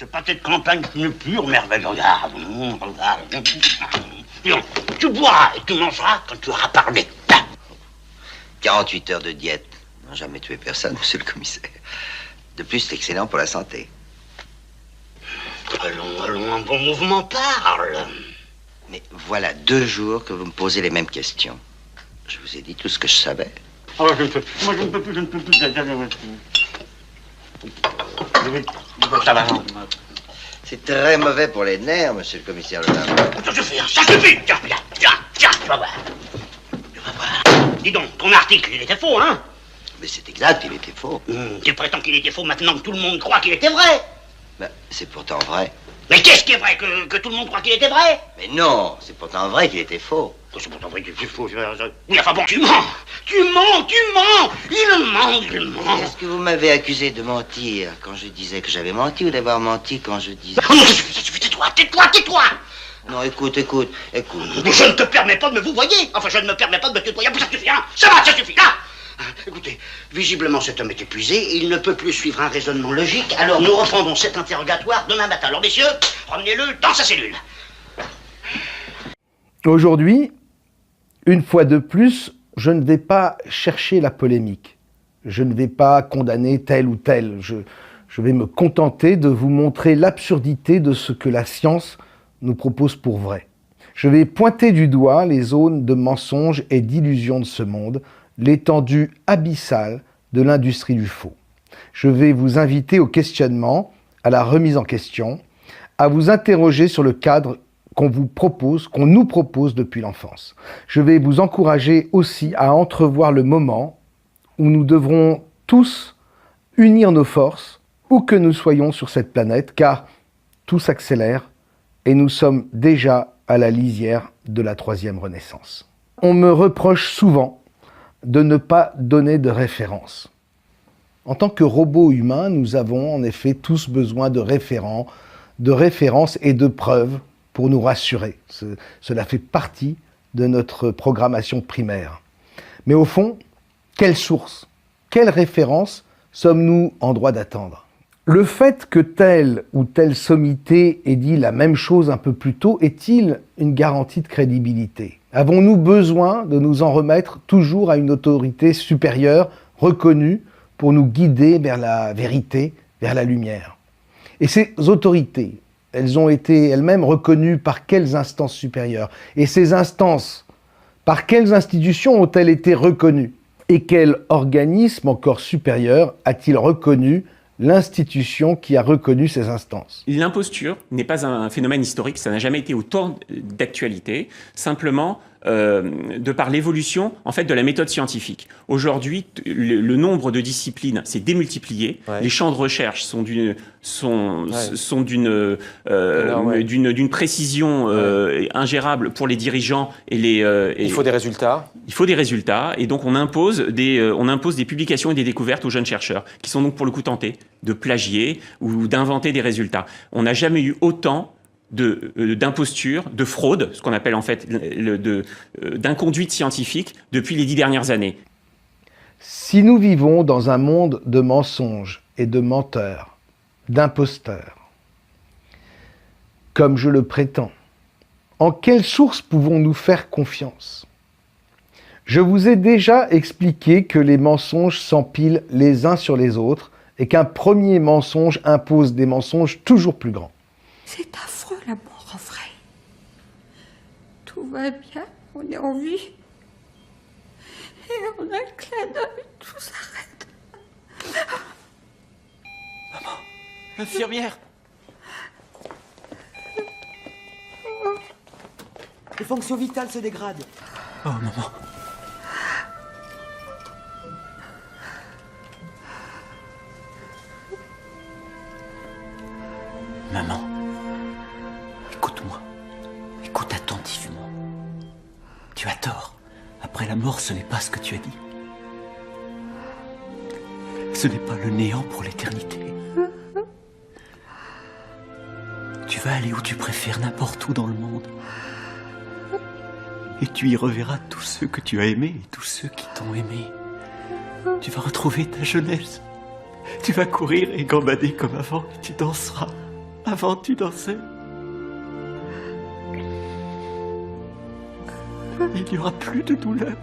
ce pâté de campagne c'est une pure merveille. Regarde, regarde. Tu boiras et tu mangeras quand tu auras parlé. 48 heures de diète n'ont jamais tué personne, monsieur le commissaire. De plus, c'est excellent pour la santé. Allons, un bon mouvement parle. Mais voilà 2 jours que vous me posez les mêmes questions. Je vous ai dit tout ce que je savais. Oh, moi, je ne peux plus, Ça va, non. C'est très mauvais pour les nerfs, monsieur le commissaire Ledame. Ça suffit, ça suffit. Tiens, tu vas voir. Tu vas voir. Dis donc, ton article, il était faux, hein? Mais c'est exact, il était faux. Tu prétends qu'il était faux maintenant que tout le monde croit qu'il était vrai. Ben, c'est pourtant vrai. Mais qu'est-ce qui est vrai, que tout le monde croit qu'il était vrai? Mais non, c'est pourtant vrai qu'il était faux. C'est pourtant vrai qu'il était faux. Oui, enfin bon, tu mens. Il ment. Est-ce que vous m'avez accusé de mentir quand je disais que j'avais menti ou d'avoir menti quand je disais... Oh non, ça suffit, tais-toi. Non, écoute. Je ne te permets pas de me vous voyer. Enfin, je ne me permets pas de me tutoyer. Ça suffit, hein. Ça suffit, là. Écoutez, visiblement cet homme est épuisé, il ne peut plus suivre un raisonnement logique, alors nous reprendrons cet interrogatoire demain matin. Alors messieurs, ramenez-le dans sa cellule. Aujourd'hui, une fois de plus, je ne vais pas chercher la polémique. Je ne vais pas condamner tel ou tel. Je vais me contenter de vous montrer l'absurdité de ce que la science nous propose pour vrai. Je vais pointer du doigt les zones de mensonges et d'illusions de ce monde, l'étendue abyssale de l'industrie du faux. Je vais vous inviter au questionnement, à la remise en question, à vous interroger sur le cadre qu'on nous propose depuis l'enfance. Je vais vous encourager aussi à entrevoir le moment où nous devrons tous unir nos forces, où que nous soyons sur cette planète, car tout s'accélère et nous sommes déjà à la lisière de la 3e Renaissance. On me reproche souvent de ne pas donner de référence. En tant que robots humains, nous avons en effet tous besoin de références et de preuves pour nous rassurer. Cela fait partie de notre programmation primaire. Mais au fond, quelle source, quelle référence sommes-nous en droit d'attendre? Le fait que telle ou telle sommité ait dit la même chose un peu plus tôt est-il une garantie de crédibilité? Avons-nous besoin de nous en remettre toujours à une autorité supérieure, reconnue, pour nous guider vers la vérité, vers la lumière? Et ces autorités, elles ont été elles-mêmes reconnues par quelles instances supérieures? Et ces instances, par quelles institutions ont-elles été reconnues? Et quel organisme encore supérieur a-t-il reconnu l'institution qui a reconnu ces instances? L'imposture n'est pas un phénomène historique, ça n'a jamais été autant d'actualité, simplement de par l'évolution en fait de la méthode scientifique. Aujourd'hui, le nombre de disciplines s'est démultiplié, les champs de recherche sont d'une précision ingérable pour les dirigeants et les. Il faut des résultats. Il faut des résultats, et donc on impose des publications et des découvertes aux jeunes chercheurs, qui sont donc pour le coup tentés de plagier ou d'inventer des résultats. On n'a jamais eu autant d'imposture, de fraude, ce qu'on appelle en fait d'inconduite scientifique depuis les 10 dernières années. Si nous vivons dans un monde de mensonges et de menteurs, d'imposteurs, comme je le prétends, en quelle source pouvons-nous faire confiance? Je vous ai déjà expliqué que les mensonges s'empilent les uns sur les autres et qu'un premier mensonge impose des mensonges toujours plus grands. C'est affreux, la mort en vrai. Tout va bien, on est en vie. Et en un clin d'œil, tout s'arrête. Maman, l'infirmière. Les fonctions vitales se dégradent. Oh, maman. Maman, écoute-moi. Écoute attentivement. Tu as tort. Après la mort, ce n'est pas ce que tu as dit. Ce n'est pas le néant pour l'éternité. Tu vas aller où tu préfères, n'importe où dans le monde. Et tu y reverras tous ceux que tu as aimés et tous ceux qui t'ont aimé. Tu vas retrouver ta jeunesse. Tu vas courir et gambader comme avant et tu danseras. Avant, tu dansais. Il n'y aura plus de douleur.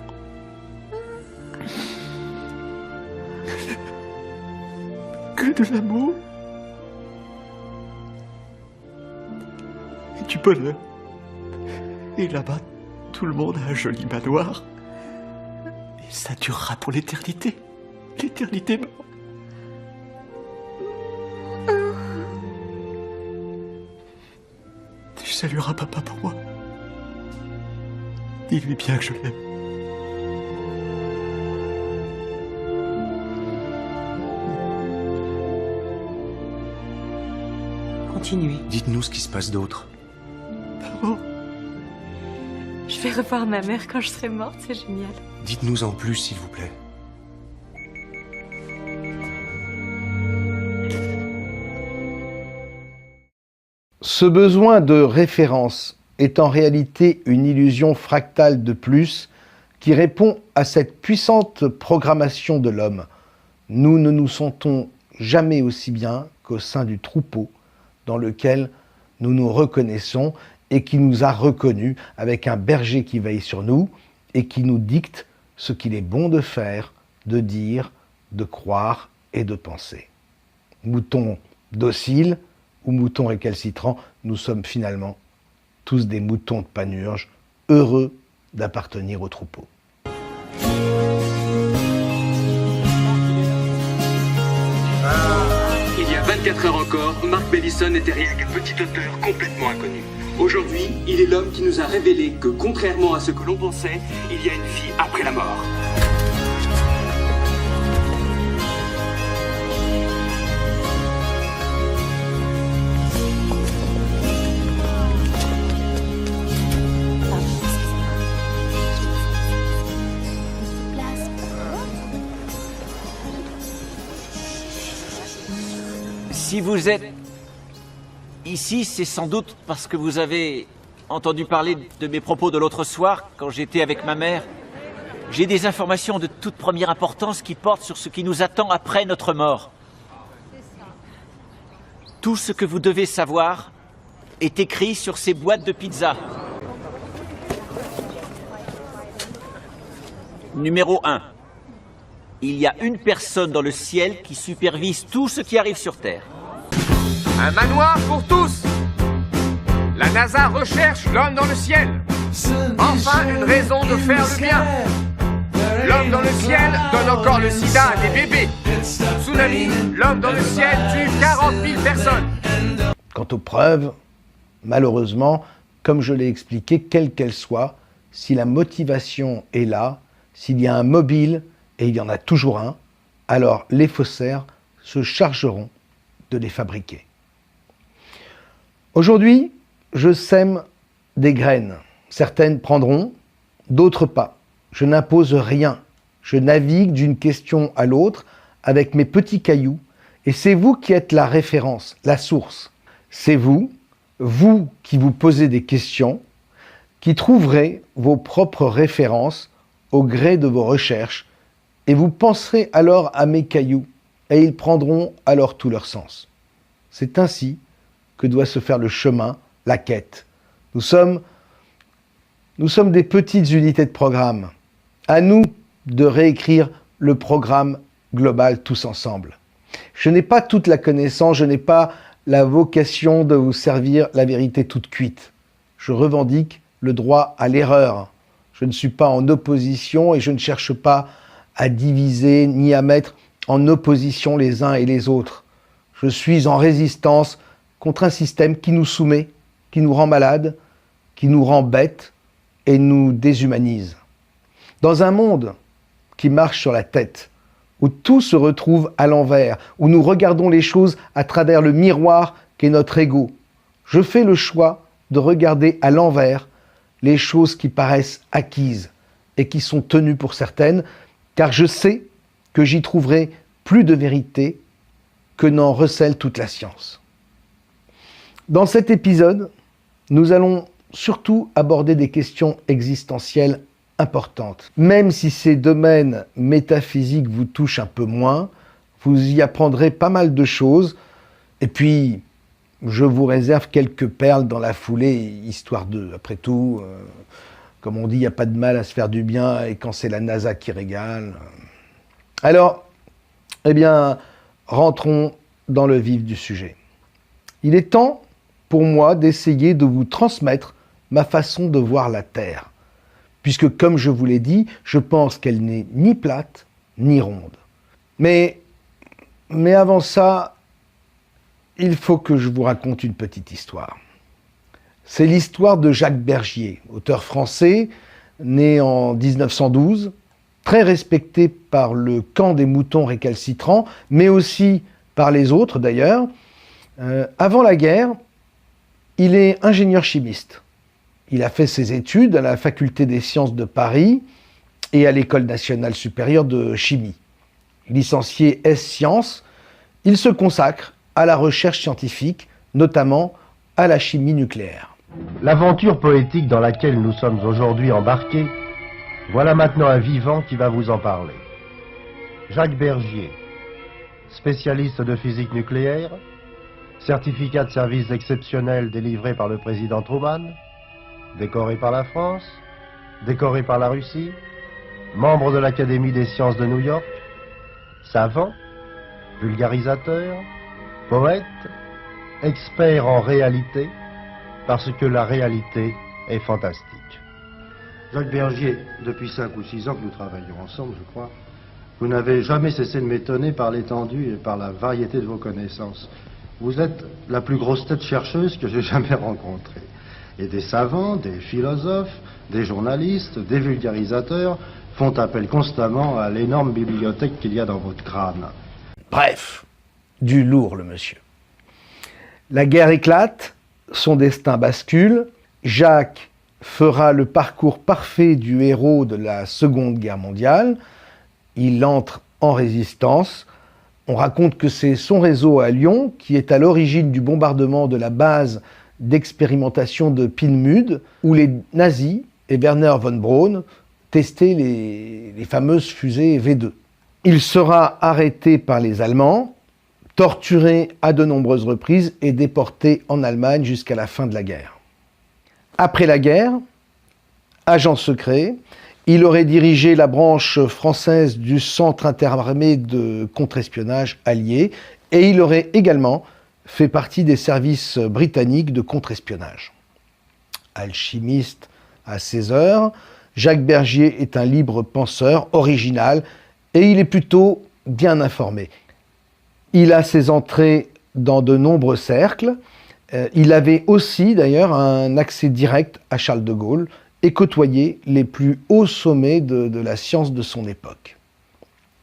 Que de l'amour. Et du bonheur. Et là-bas, tout le monde a un joli manoir. Et ça durera pour l'éternité. L'éternité même. Tu salueras papa pour moi. Dis-lui bien que je l'aime. Continuez. Dites-nous ce qui se passe d'autre. Maman, Je vais revoir ma mère quand je serai morte, c'est génial. Dites-nous en plus, s'il vous plaît. Ce besoin de référence est en réalité une illusion fractale de plus qui répond à cette puissante programmation de l'homme. Nous ne nous sentons jamais aussi bien qu'au sein du troupeau dans lequel nous nous reconnaissons et qui nous a reconnus avec un berger qui veille sur nous et qui nous dicte ce qu'il est bon de faire, de dire, de croire et de penser. Moutons dociles ou moutons récalcitrants, nous sommes finalement tous des moutons de Panurge, heureux d'appartenir au troupeau. Il y a 24 heures encore, Mark Bellison n'était rien qu'un petit auteur complètement inconnu. Aujourd'hui, il est l'homme qui nous a révélé que, contrairement à ce que l'on pensait, il y a une vie après la mort. Si vous êtes ici, c'est sans doute parce que vous avez entendu parler de mes propos de l'autre soir, quand j'étais avec ma mère. J'ai des informations de toute première importance qui portent sur ce qui nous attend après notre mort. Tout ce que vous devez savoir est écrit sur ces boîtes de pizza. Numéro 1. Il y a une personne dans le ciel qui supervise tout ce qui arrive sur Terre. Un manoir pour tous. La NASA recherche l'homme dans le ciel. Enfin, une raison de faire le bien. L'homme dans le ciel donne encore le sida à des bébés. Tsunami, l'homme dans le ciel tue 40 000 personnes. Quant aux preuves, malheureusement, comme je l'ai expliqué, quelle qu'elle soit, si la motivation est là, s'il y a un mobile, et il y en a toujours un, alors les faussaires se chargeront de les fabriquer. Aujourd'hui, je sème des graines. Certaines prendront, d'autres pas. Je n'impose rien. Je navigue d'une question à l'autre avec mes petits cailloux, et c'est vous qui êtes la référence, la source. C'est vous qui vous posez des questions, qui trouverez vos propres références au gré de vos recherches, et vous penserez alors à mes cailloux, et ils prendront alors tout leur sens. C'est ainsi que doit se faire le chemin, la quête. Nous sommes des petites unités de programme. À nous de réécrire le programme global tous ensemble. Je n'ai pas toute la connaissance, je n'ai pas la vocation de vous servir la vérité toute cuite. Je revendique le droit à l'erreur. Je ne suis pas en opposition et je ne cherche pas à diviser ni à mettre en opposition les uns et les autres. Je suis en résistance contre un système qui nous soumet, qui nous rend malades, qui nous rend bêtes et nous déshumanise. Dans un monde qui marche sur la tête, où tout se retrouve à l'envers, où nous regardons les choses à travers le miroir qu'est notre ego, je fais le choix de regarder à l'envers les choses qui paraissent acquises et qui sont tenues pour certaines, car je sais que j'y trouverai plus de vérité que n'en recèle toute la science. Dans cet épisode, nous allons surtout aborder des questions existentielles importantes. Même si ces domaines métaphysiques vous touchent un peu moins, vous y apprendrez pas mal de choses. Et puis, je vous réserve quelques perles dans la foulée, histoire de. Après tout, comme on dit, il n'y a pas de mal à se faire du bien, et quand c'est la NASA qui régale. Alors, eh bien, rentrons dans le vif du sujet. Il est temps pour moi d'essayer de vous transmettre ma façon de voir la Terre, puisque, comme je vous l'ai dit, je pense qu'elle n'est ni plate, ni ronde. Mais avant ça, il faut que je vous raconte une petite histoire. C'est l'histoire de Jacques Bergier, auteur français, né en 1912, très respecté par le camp des moutons récalcitrants, mais aussi par les autres d'ailleurs. Avant la guerre, il est ingénieur chimiste. Il a fait ses études à la Faculté des sciences de Paris et à l'École nationale supérieure de chimie. Licencié S-Sciences, il se consacre à la recherche scientifique, notamment à la chimie nucléaire. L'aventure poétique dans laquelle nous sommes aujourd'hui embarqués, voilà maintenant un vivant qui va vous en parler. Jacques Bergier, spécialiste de physique nucléaire, certificat de service exceptionnel délivré par le président Truman, décoré par la France, décoré par la Russie, membre de l'Académie des sciences de New York, savant, vulgarisateur, poète, expert en réalité, parce que la réalité est fantastique. Jacques Bergier, depuis 5 ou 6 ans que nous travaillons ensemble, je crois, vous n'avez jamais cessé de m'étonner par l'étendue et par la variété de vos connaissances. Vous êtes la plus grosse tête chercheuse que j'ai jamais rencontrée. Et des savants, des philosophes, des journalistes, des vulgarisateurs font appel constamment à l'énorme bibliothèque qu'il y a dans votre crâne. Bref, du lourd le monsieur. La guerre éclate, son destin bascule, Jacques fera le parcours parfait du héros de la Seconde Guerre mondiale, il entre en résistance, on raconte que c'est son réseau à Lyon qui est à l'origine du bombardement de la base d'expérimentation de Pinmude, où les nazis et Werner von Braun testaient les fameuses fusées V2. Il sera arrêté par les Allemands, torturé à de nombreuses reprises et déporté en Allemagne jusqu'à la fin de la guerre. Après la guerre, agent secret, il aurait dirigé la branche française du Centre interarmé de contre-espionnage allié et il aurait également fait partie des services britanniques de contre-espionnage. Alchimiste à ses heures, Jacques Bergier est un libre penseur, original, et il est plutôt bien informé. Il a ses entrées dans de nombreux cercles. Il avait aussi d'ailleurs un accès direct à Charles de Gaulle et côtoyait les plus hauts sommets de la science de son époque.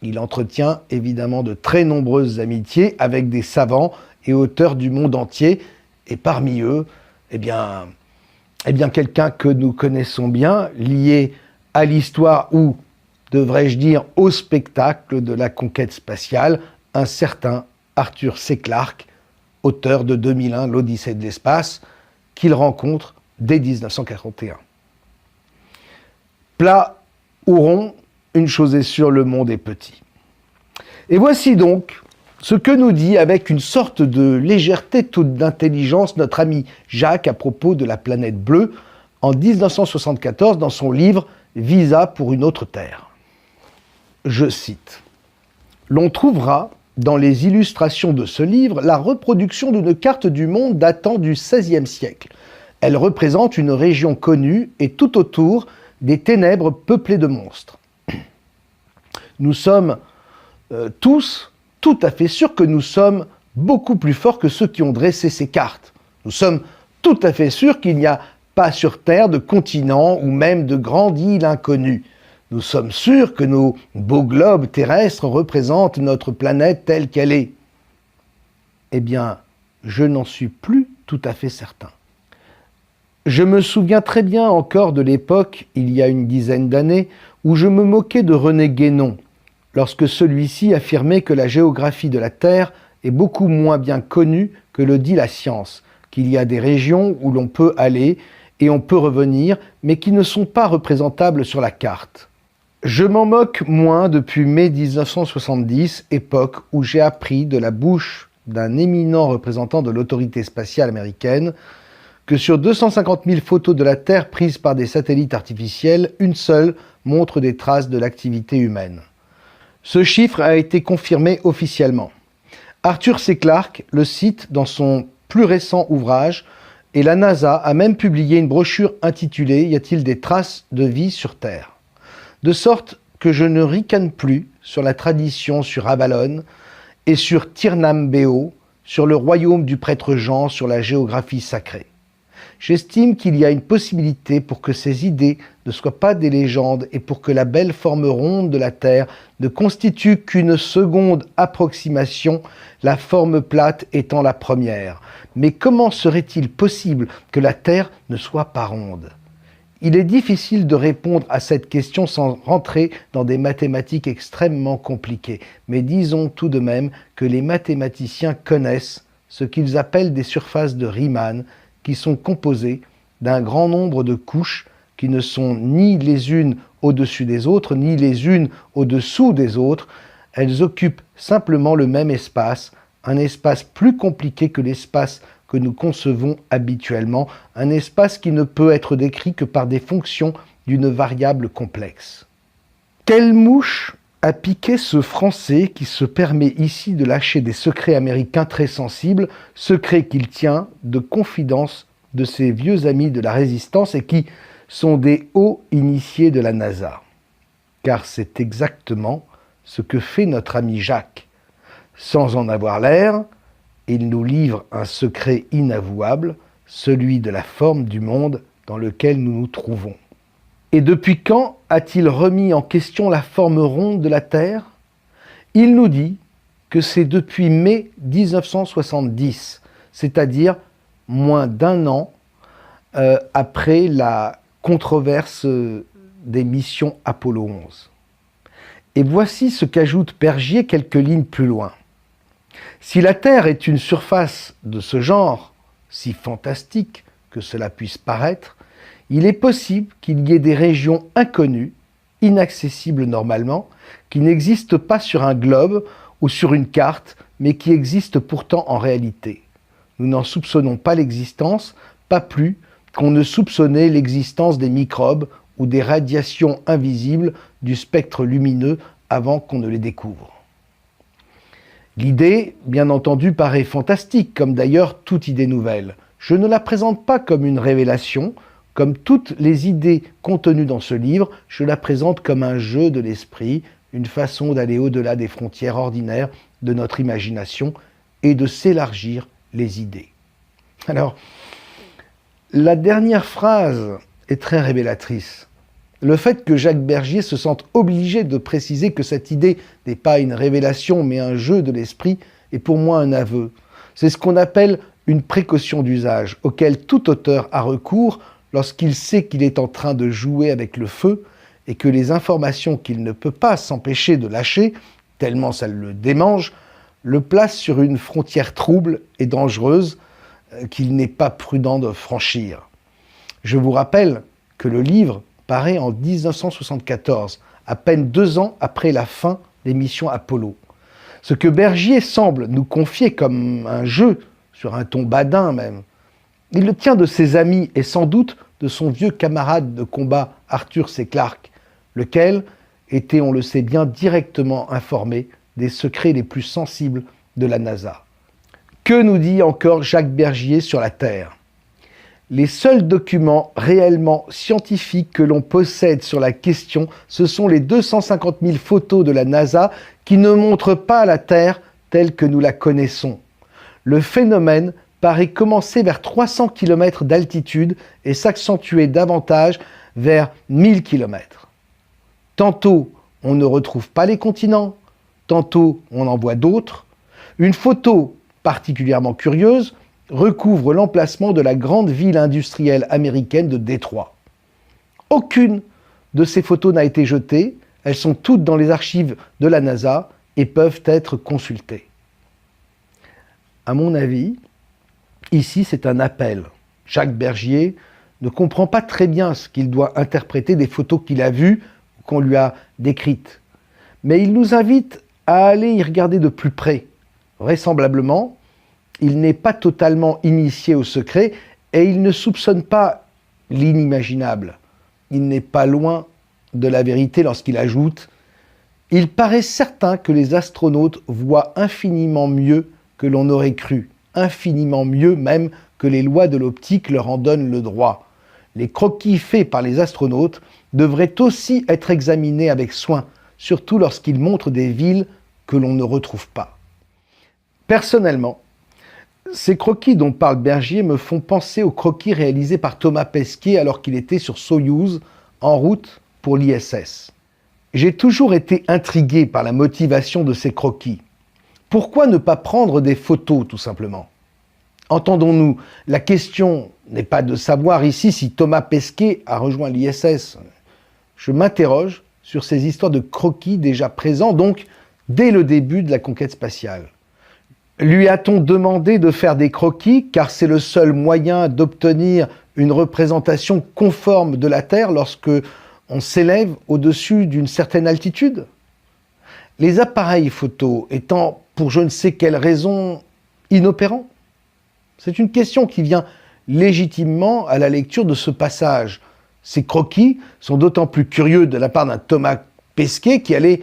Il entretient évidemment de très nombreuses amitiés avec des savants et auteurs du monde entier, et parmi eux, eh bien quelqu'un que nous connaissons bien, lié à l'histoire ou, devrais-je dire, au spectacle de la conquête spatiale, un certain Arthur C. Clarke, auteur de 2001, l'Odyssée de l'espace, qu'il rencontre dès 1941. Plat ou rond, une chose est sûre, le monde est petit. Et voici donc ce que nous dit avec une sorte de légèreté toute d'intelligence notre ami Jacques à propos de la planète bleue en 1974 dans son livre « Visa pour une autre Terre ». Je cite « L'on trouvera dans les illustrations de ce livre la reproduction d'une carte du monde datant du XVIe siècle. Elle représente une région connue et tout autour des ténèbres peuplées de monstres. Nous sommes tous tout à fait sûrs que nous sommes beaucoup plus forts que ceux qui ont dressé ces cartes. Nous sommes tout à fait sûrs qu'il n'y a pas sur Terre de continent ou même de grande île inconnue. Nous sommes sûrs que nos beaux globes terrestres représentent notre planète telle qu'elle est. Eh bien, je n'en suis plus tout à fait certain. Je me souviens très bien encore de l'époque, il y a une dizaine d'années, où je me moquais de René Guénon, lorsque celui-ci affirmait que la géographie de la Terre est beaucoup moins bien connue que le dit la science, qu'il y a des régions où l'on peut aller et on peut revenir, mais qui ne sont pas représentables sur la carte. Je m'en moque moins depuis mai 1970, époque où j'ai appris de la bouche d'un éminent représentant de l'autorité spatiale américaine que sur 250 000 photos de la Terre prises par des satellites artificiels, une seule montre des traces de l'activité humaine. Ce chiffre a été confirmé officiellement. Arthur C. Clarke le cite dans son plus récent ouvrage et la NASA a même publié une brochure intitulée « Y a-t-il des traces de vie sur Terre ?» De sorte que je ne ricane plus sur la tradition sur Avalon et sur Tirnam-Béo, sur le royaume du prêtre Jean, sur la géographie sacrée. J'estime qu'il y a une possibilité pour que ces idées ne soient pas des légendes et pour que la belle forme ronde de la Terre ne constitue qu'une seconde approximation, la forme plate étant la première. Mais comment serait-il possible que la Terre ne soit pas ronde ? Il est difficile de répondre à cette question sans rentrer dans des mathématiques extrêmement compliquées. Mais disons tout de même que les mathématiciens connaissent ce qu'ils appellent des surfaces de Riemann, qui sont composées d'un grand nombre de couches qui ne sont ni les unes au-dessus des autres, ni les unes au-dessous des autres. Elles occupent simplement le même espace, un espace plus compliqué que l'espace que nous concevons habituellement, un espace qui ne peut être décrit que par des fonctions d'une variable complexe. Quelle mouche a piqué ce Français qui se permet ici de lâcher des secrets américains très sensibles, secrets qu'il tient de confidence de ses vieux amis de la Résistance et qui sont des hauts initiés de la NASA. Car c'est exactement ce que fait notre ami Jacques. Sans en avoir l'air, il nous livre un secret inavouable, celui de la forme du monde dans lequel nous nous trouvons. Et depuis quand a-t-il remis en question la forme ronde de la Terre ? Il nous dit que c'est depuis mai 1970, c'est-à-dire moins d'un an après la controverse des missions Apollo 11. Et voici ce qu'ajoute Bergier quelques lignes plus loin. Si la Terre est une surface de ce genre, si fantastique que cela puisse paraître, il est possible qu'il y ait des régions inconnues, inaccessibles normalement, qui n'existent pas sur un globe ou sur une carte, mais qui existent pourtant en réalité. Nous n'en soupçonnons pas l'existence, pas plus qu'on ne soupçonnait l'existence des microbes ou des radiations invisibles du spectre lumineux avant qu'on ne les découvre. L'idée, bien entendu, paraît fantastique, comme d'ailleurs toute idée nouvelle. Je ne la présente pas comme une révélation. Comme toutes les idées contenues dans ce livre, je la présente comme un jeu de l'esprit, une façon d'aller au-delà des frontières ordinaires de notre imagination et de s'élargir les idées. Alors, la dernière phrase est très révélatrice. Le fait que Jacques Bergier se sente obligé de préciser que cette idée n'est pas une révélation mais un jeu de l'esprit est pour moi un aveu. C'est ce qu'on appelle une précaution d'usage, auquel tout auteur a recours lorsqu'il sait qu'il est en train de jouer avec le feu et que les informations qu'il ne peut pas s'empêcher de lâcher, tellement ça le démange, le placent sur une frontière trouble et dangereuse qu'il n'est pas prudent de franchir. Je vous rappelle que le livre paraît en 1974, à peine 2 ans après la fin des missions Apollo. Ce que Bergier semble nous confier comme un jeu, sur un ton badin même, il le tient de ses amis et sans doute de son vieux camarade de combat Arthur C. Clarke, lequel était, on le sait bien, directement informé des secrets les plus sensibles de la NASA. Que nous dit encore Jacques Bergier sur la Terre ? Les seuls documents réellement scientifiques que l'on possède sur la question, ce sont les 250 000 photos de la NASA qui ne montrent pas la Terre telle que nous la connaissons. Le phénomène paraît commencer vers 300 km d'altitude et s'accentuer davantage vers 1000 km. Tantôt, on ne retrouve pas les continents, tantôt on en voit d'autres. Une photo particulièrement curieuse recouvre l'emplacement de la grande ville industrielle américaine de Détroit. Aucune de ces photos n'a été jetée, elles sont toutes dans les archives de la NASA et peuvent être consultées. À mon avis, ici c'est un appel. Jacques Bergier ne comprend pas très bien ce qu'il doit interpréter des photos qu'il a vues ou qu'on lui a décrites. Mais il nous invite à aller y regarder de plus près. Vraisemblablement, il n'est pas totalement initié au secret et il ne soupçonne pas l'inimaginable. Il n'est pas loin de la vérité lorsqu'il ajoute « Il paraît certain que les astronautes voient infiniment mieux que l'on aurait cru, infiniment mieux même que les lois de l'optique leur en donnent le droit. Les croquis faits par les astronautes devraient aussi être examinés avec soin, surtout lorsqu'ils montrent des villes que l'on ne retrouve pas. » Personnellement, ces croquis dont parle Bergier me font penser aux croquis réalisés par Thomas Pesquet alors qu'il était sur Soyouz, en route pour l'ISS. J'ai toujours été intrigué par la motivation de ces croquis. Pourquoi ne pas prendre des photos, tout simplement ? Entendons-nous, la question n'est pas de savoir ici si Thomas Pesquet a rejoint l'ISS. Je m'interroge sur ces histoires de croquis déjà présents, donc dès le début de la conquête spatiale. Lui a-t-on demandé de faire des croquis car c'est le seul moyen d'obtenir une représentation conforme de la Terre lorsque on s'élève au-dessus d'une certaine altitude ? Les appareils photo étant, pour je ne sais quelle raison, inopérants ? C'est une question qui vient légitimement à la lecture de ce passage. Ces croquis sont d'autant plus curieux de la part d'un Thomas Pesquet qui allait,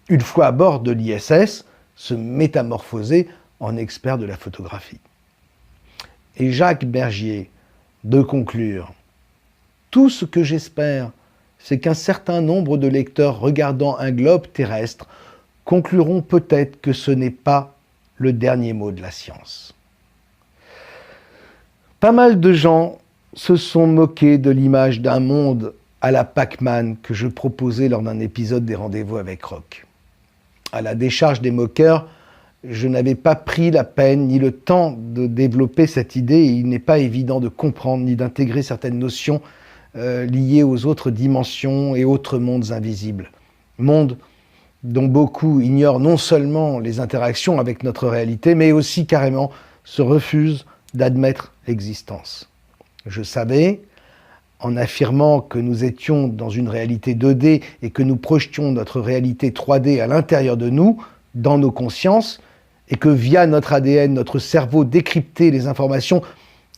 une fois à bord de l'ISS, se métamorphoser en expert de la photographie. Et Jacques Bergier, de conclure, « Tout ce que j'espère, c'est qu'un certain nombre de lecteurs regardant un globe terrestre concluront peut-être que ce n'est pas le dernier mot de la science. » Pas mal de gens se sont moqués de l'image d'un monde à la Pac-Man que je proposais lors d'un épisode des Rendez-vous avec Rock. À la décharge des moqueurs, je n'avais pas pris la peine ni le temps de développer cette idée et il n'est pas évident de comprendre ni d'intégrer certaines notions liées aux autres dimensions et autres mondes invisibles. Mondes dont beaucoup ignorent non seulement les interactions avec notre réalité, mais aussi carrément se refusent d'admettre l'existence. Je savais, en affirmant que nous étions dans une réalité 2D et que nous projetions notre réalité 3D à l'intérieur de nous, dans nos consciences, et que via notre ADN, notre cerveau décryptait les informations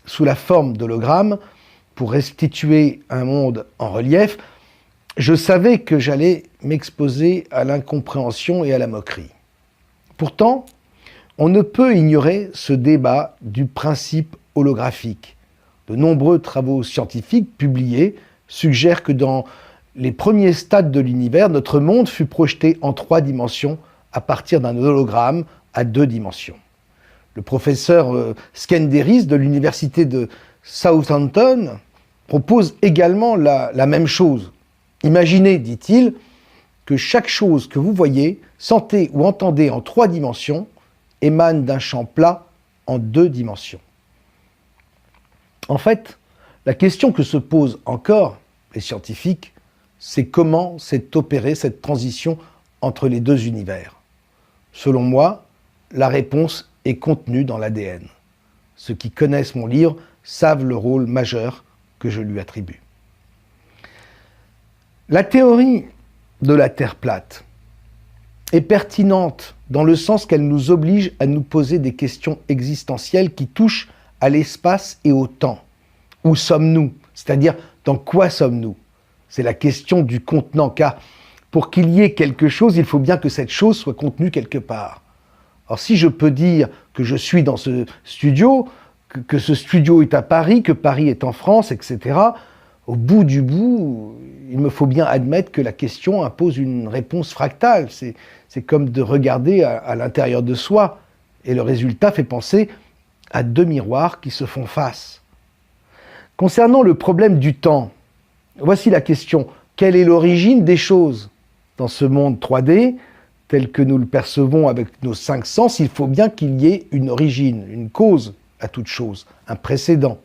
sous la forme d'hologrammes pour restituer un monde en relief, je savais que j'allais m'exposer à l'incompréhension et à la moquerie. Pourtant, on ne peut ignorer ce débat du principe holographique. De nombreux travaux scientifiques publiés suggèrent que dans les premiers stades de l'univers, notre monde fut projeté en 3 dimensions à partir d'un hologramme à 2 dimensions. Le professeur Skenderis de l'université de Southampton propose également la même chose. Imaginez, dit-il, que chaque chose que vous voyez, sentez ou entendez en 3 dimensions émane d'un champ plat en 2 dimensions. En fait, la question que se posent encore les scientifiques, c'est comment s'est opérée cette transition entre les 2 univers. Selon moi, la réponse est contenue dans l'ADN. Ceux qui connaissent mon livre savent le rôle majeur que je lui attribue. La théorie de la Terre plate est pertinente dans le sens qu'elle nous oblige à nous poser des questions existentielles qui touchent à l'espace et au temps. Où sommes-nous ? C'est-à-dire, dans quoi sommes-nous ? C'est la question du contenant, car pour qu'il y ait quelque chose, il faut bien que cette chose soit contenue quelque part. Alors si je peux dire que je suis dans ce studio, que ce studio est à Paris, que Paris est en France, etc., au bout du bout, il me faut bien admettre que la question impose une réponse fractale. C'est comme de regarder à l'intérieur de soi, et le résultat fait penser à 2 miroirs qui se font face. Concernant le problème du temps, voici la question. Quelle est l'origine des choses ? Dans ce monde 3D, tel que nous le percevons avec nos 5 sens, il faut bien qu'il y ait une origine, une cause à toute chose, un précédent.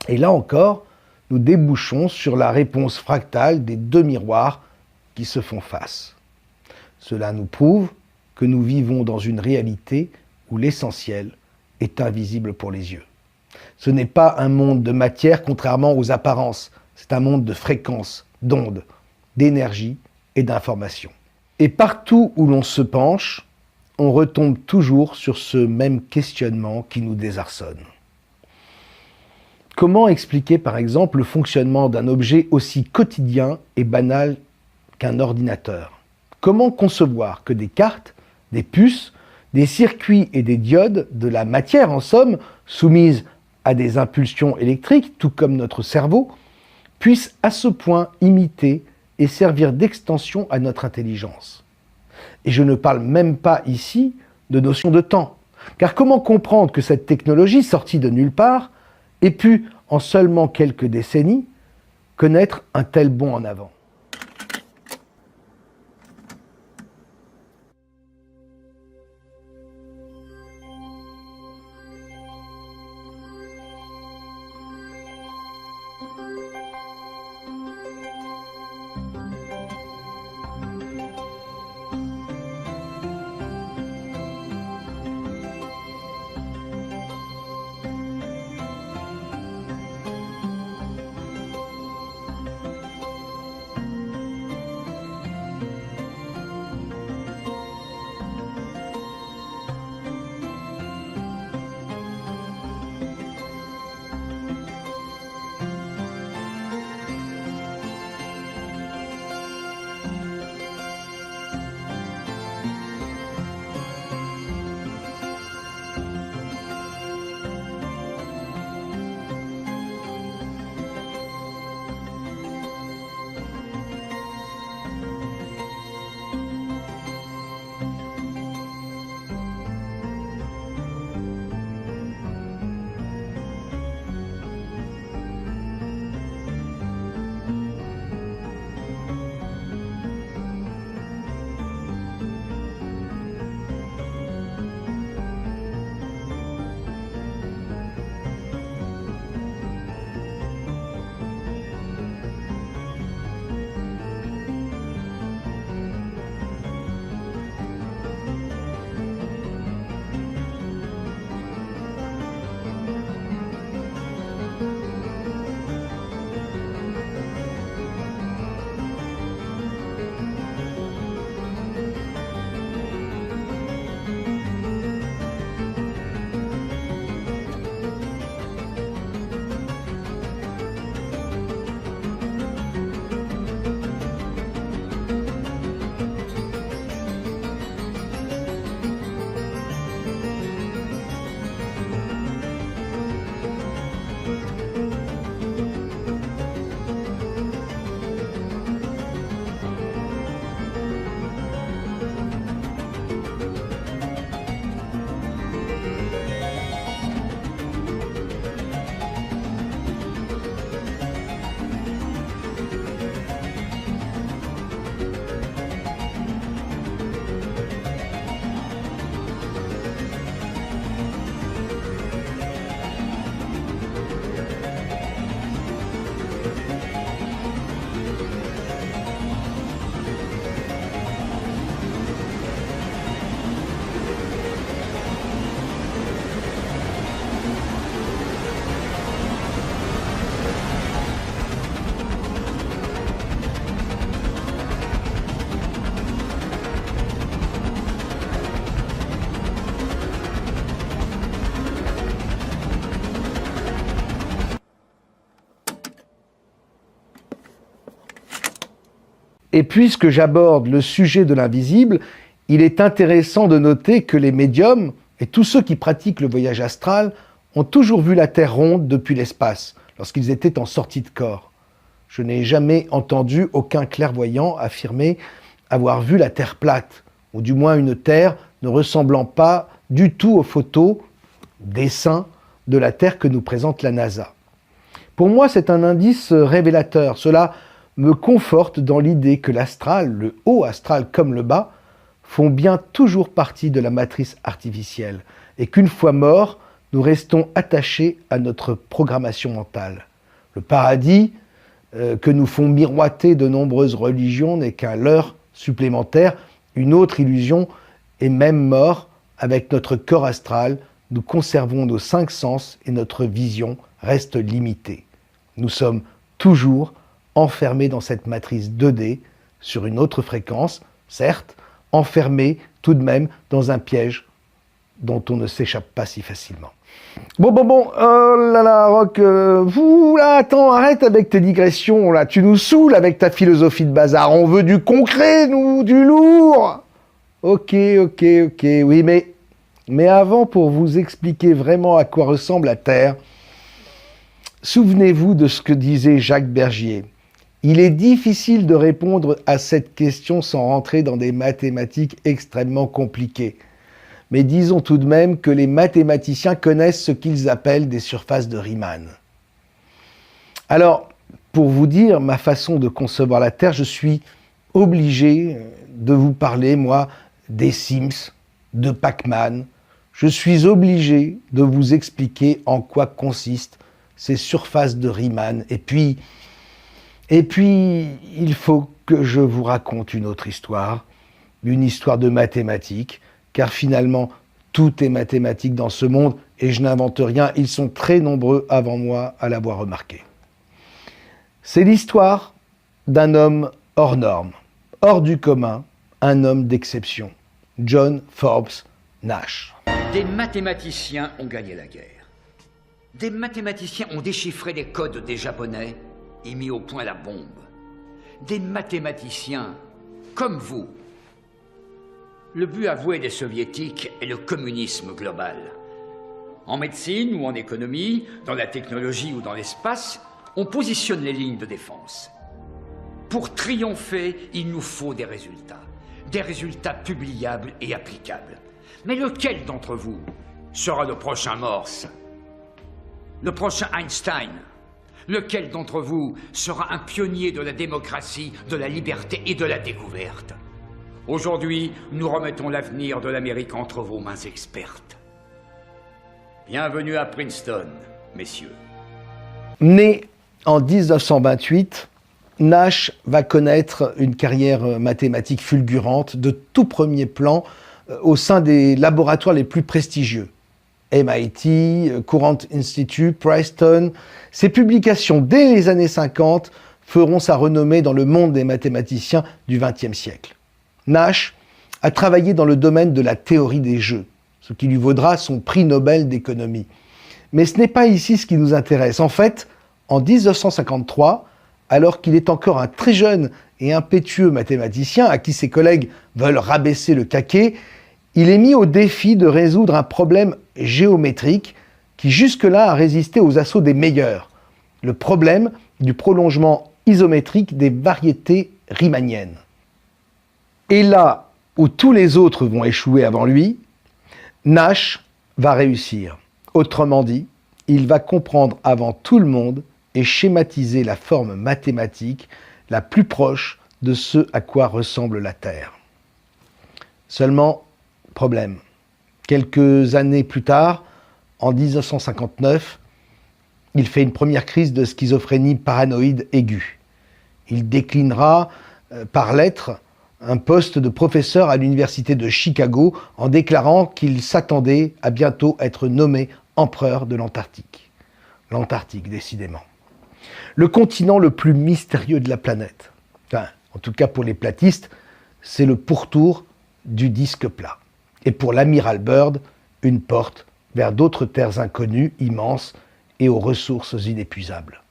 Et là encore, nous débouchons sur la réponse fractale des 2 miroirs qui se font face. Cela nous prouve que nous vivons dans une réalité où l'essentiel est invisible pour les yeux. Ce n'est pas un monde de matière contrairement aux apparences, c'est un monde de fréquences, d'ondes, d'énergie et d'information. Et partout où l'on se penche, on retombe toujours sur ce même questionnement qui nous désarçonne. Comment expliquer par exemple le fonctionnement d'un objet aussi quotidien et banal qu'un ordinateur? Comment concevoir que des cartes, des puces, des circuits et des diodes, de la matière en somme, soumise à des impulsions électriques, tout comme notre cerveau, puissent à ce point imiter et servir d'extension à notre intelligence? Et je ne parle même pas ici de notion de temps. Car comment comprendre que cette technologie, sortie de nulle part, ait pu, en seulement quelques décennies, connaître un tel bond en avant? Et puisque j'aborde le sujet de l'invisible, il est intéressant de noter que les médiums et tous ceux qui pratiquent le voyage astral ont toujours vu la Terre ronde depuis l'espace, lorsqu'ils étaient en sortie de corps. Je n'ai jamais entendu aucun clairvoyant affirmer avoir vu la Terre plate, ou du moins une Terre ne ressemblant pas du tout aux photos, dessins de la Terre que nous présente la NASA. Pour moi, c'est un indice révélateur. Cela me conforte dans l'idée que l'astral, le haut astral comme le bas, font bien toujours partie de la matrice artificielle et qu'une fois morts, nous restons attachés à notre programmation mentale. Le paradis que nous font miroiter de nombreuses religions n'est qu'un leurre supplémentaire, une autre illusion, et même mort, avec notre corps astral, nous conservons nos 5 sens et notre vision reste limitée. Nous sommes toujours enfermés dans cette matrice 2D, sur une autre fréquence, certes, enfermés tout de même dans un piège dont on ne s'échappe pas si facilement. Bon, oh là là, Roch, là, attends, arrête avec tes digressions, là, tu nous saoules avec ta philosophie de bazar, on veut du concret, nous, du lourd. Ok, oui, mais avant, pour vous expliquer vraiment à quoi ressemble la Terre, souvenez-vous de ce que disait Jacques Bergier. Il est difficile de répondre à cette question sans rentrer dans des mathématiques extrêmement compliquées. Mais disons tout de même que les mathématiciens connaissent ce qu'ils appellent des surfaces de Riemann. Alors, pour vous dire ma façon de concevoir la Terre, je suis obligé de vous parler, moi, des Sims, de Pac-Man. Je suis obligé de vous expliquer en quoi consistent ces surfaces de Riemann. Et puis, il faut que je vous raconte une autre histoire, une histoire de mathématiques, car finalement, tout est mathématique dans ce monde, et je n'invente rien, ils sont très nombreux avant moi à l'avoir remarqué. C'est l'histoire d'un homme hors norme, hors du commun, un homme d'exception, John Forbes Nash. Des mathématiciens ont gagné la guerre. Des mathématiciens ont déchiffré les codes des Japonais et mis au point la bombe. Des mathématiciens comme vous. Le but avoué des soviétiques est le communisme global. En médecine ou en économie, dans la technologie ou dans l'espace, on positionne les lignes de défense. Pour triompher, il nous faut des résultats publiables et applicables. Mais lequel d'entre vous sera le prochain Morse? Le prochain Einstein? Lequel d'entre vous sera un pionnier de la démocratie, de la liberté et de la découverte? Aujourd'hui, nous remettons l'avenir de l'Amérique entre vos mains expertes. Bienvenue à Princeton, messieurs. Né en 1928, Nash va connaître une carrière mathématique fulgurante de tout premier plan au sein des laboratoires les plus prestigieux. MIT, Courant Institute, Princeton. Ses publications dès les années 50 feront sa renommée dans le monde des mathématiciens du XXe siècle. Nash a travaillé dans le domaine de la théorie des jeux, ce qui lui vaudra son prix Nobel d'économie. Mais ce n'est pas ici ce qui nous intéresse. En fait, en 1953, alors qu'il est encore un très jeune et impétueux mathématicien à qui ses collègues veulent rabaisser le caquet, il est mis au défi de résoudre un problème géométrique qui jusque-là a résisté aux assauts des meilleurs, le problème du prolongement isométrique des variétés riemanniennes. Et là où tous les autres vont échouer avant lui, Nash va réussir. Autrement dit, il va comprendre avant tout le monde et schématiser la forme mathématique la plus proche de ce à quoi ressemble la Terre. Seulement, problème. Quelques années plus tard, en 1959, il fait une première crise de schizophrénie paranoïde aiguë. Il déclinera par lettre un poste de professeur à l'université de Chicago en déclarant qu'il s'attendait à bientôt être nommé empereur de l'Antarctique. L'Antarctique, décidément. Le continent le plus mystérieux de la planète. Enfin, en tout cas pour les platistes, c'est le pourtour du disque plat. Et pour l'amiral Byrd, une porte vers d'autres terres inconnues, immenses et aux ressources inépuisables.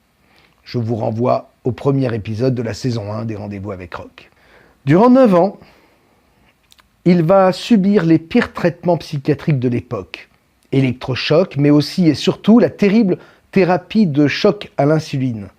Je vous renvoie au premier épisode de la saison 1 des Rendez-vous avec Roch. Durant 9 ans, il va subir les pires traitements psychiatriques de l'époque. Électrochoc, mais aussi et surtout la terrible thérapie de choc à l'insuline.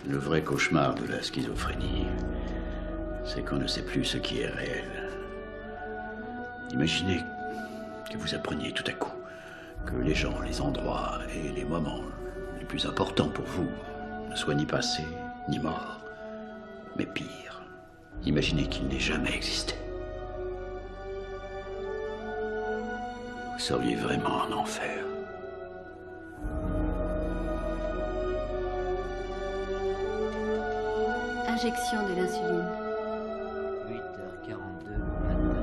Le vrai cauchemar de la schizophrénie, c'est qu'on ne sait plus ce qui est réel. Imaginez que vous appreniez tout à coup que les gens, les endroits et les moments les plus importants pour vous ne soient ni passés, ni morts, mais pire. Imaginez qu'ils n'aient jamais existé. Vous seriez vraiment en enfer. injection de l'insuline. 8h42 matin.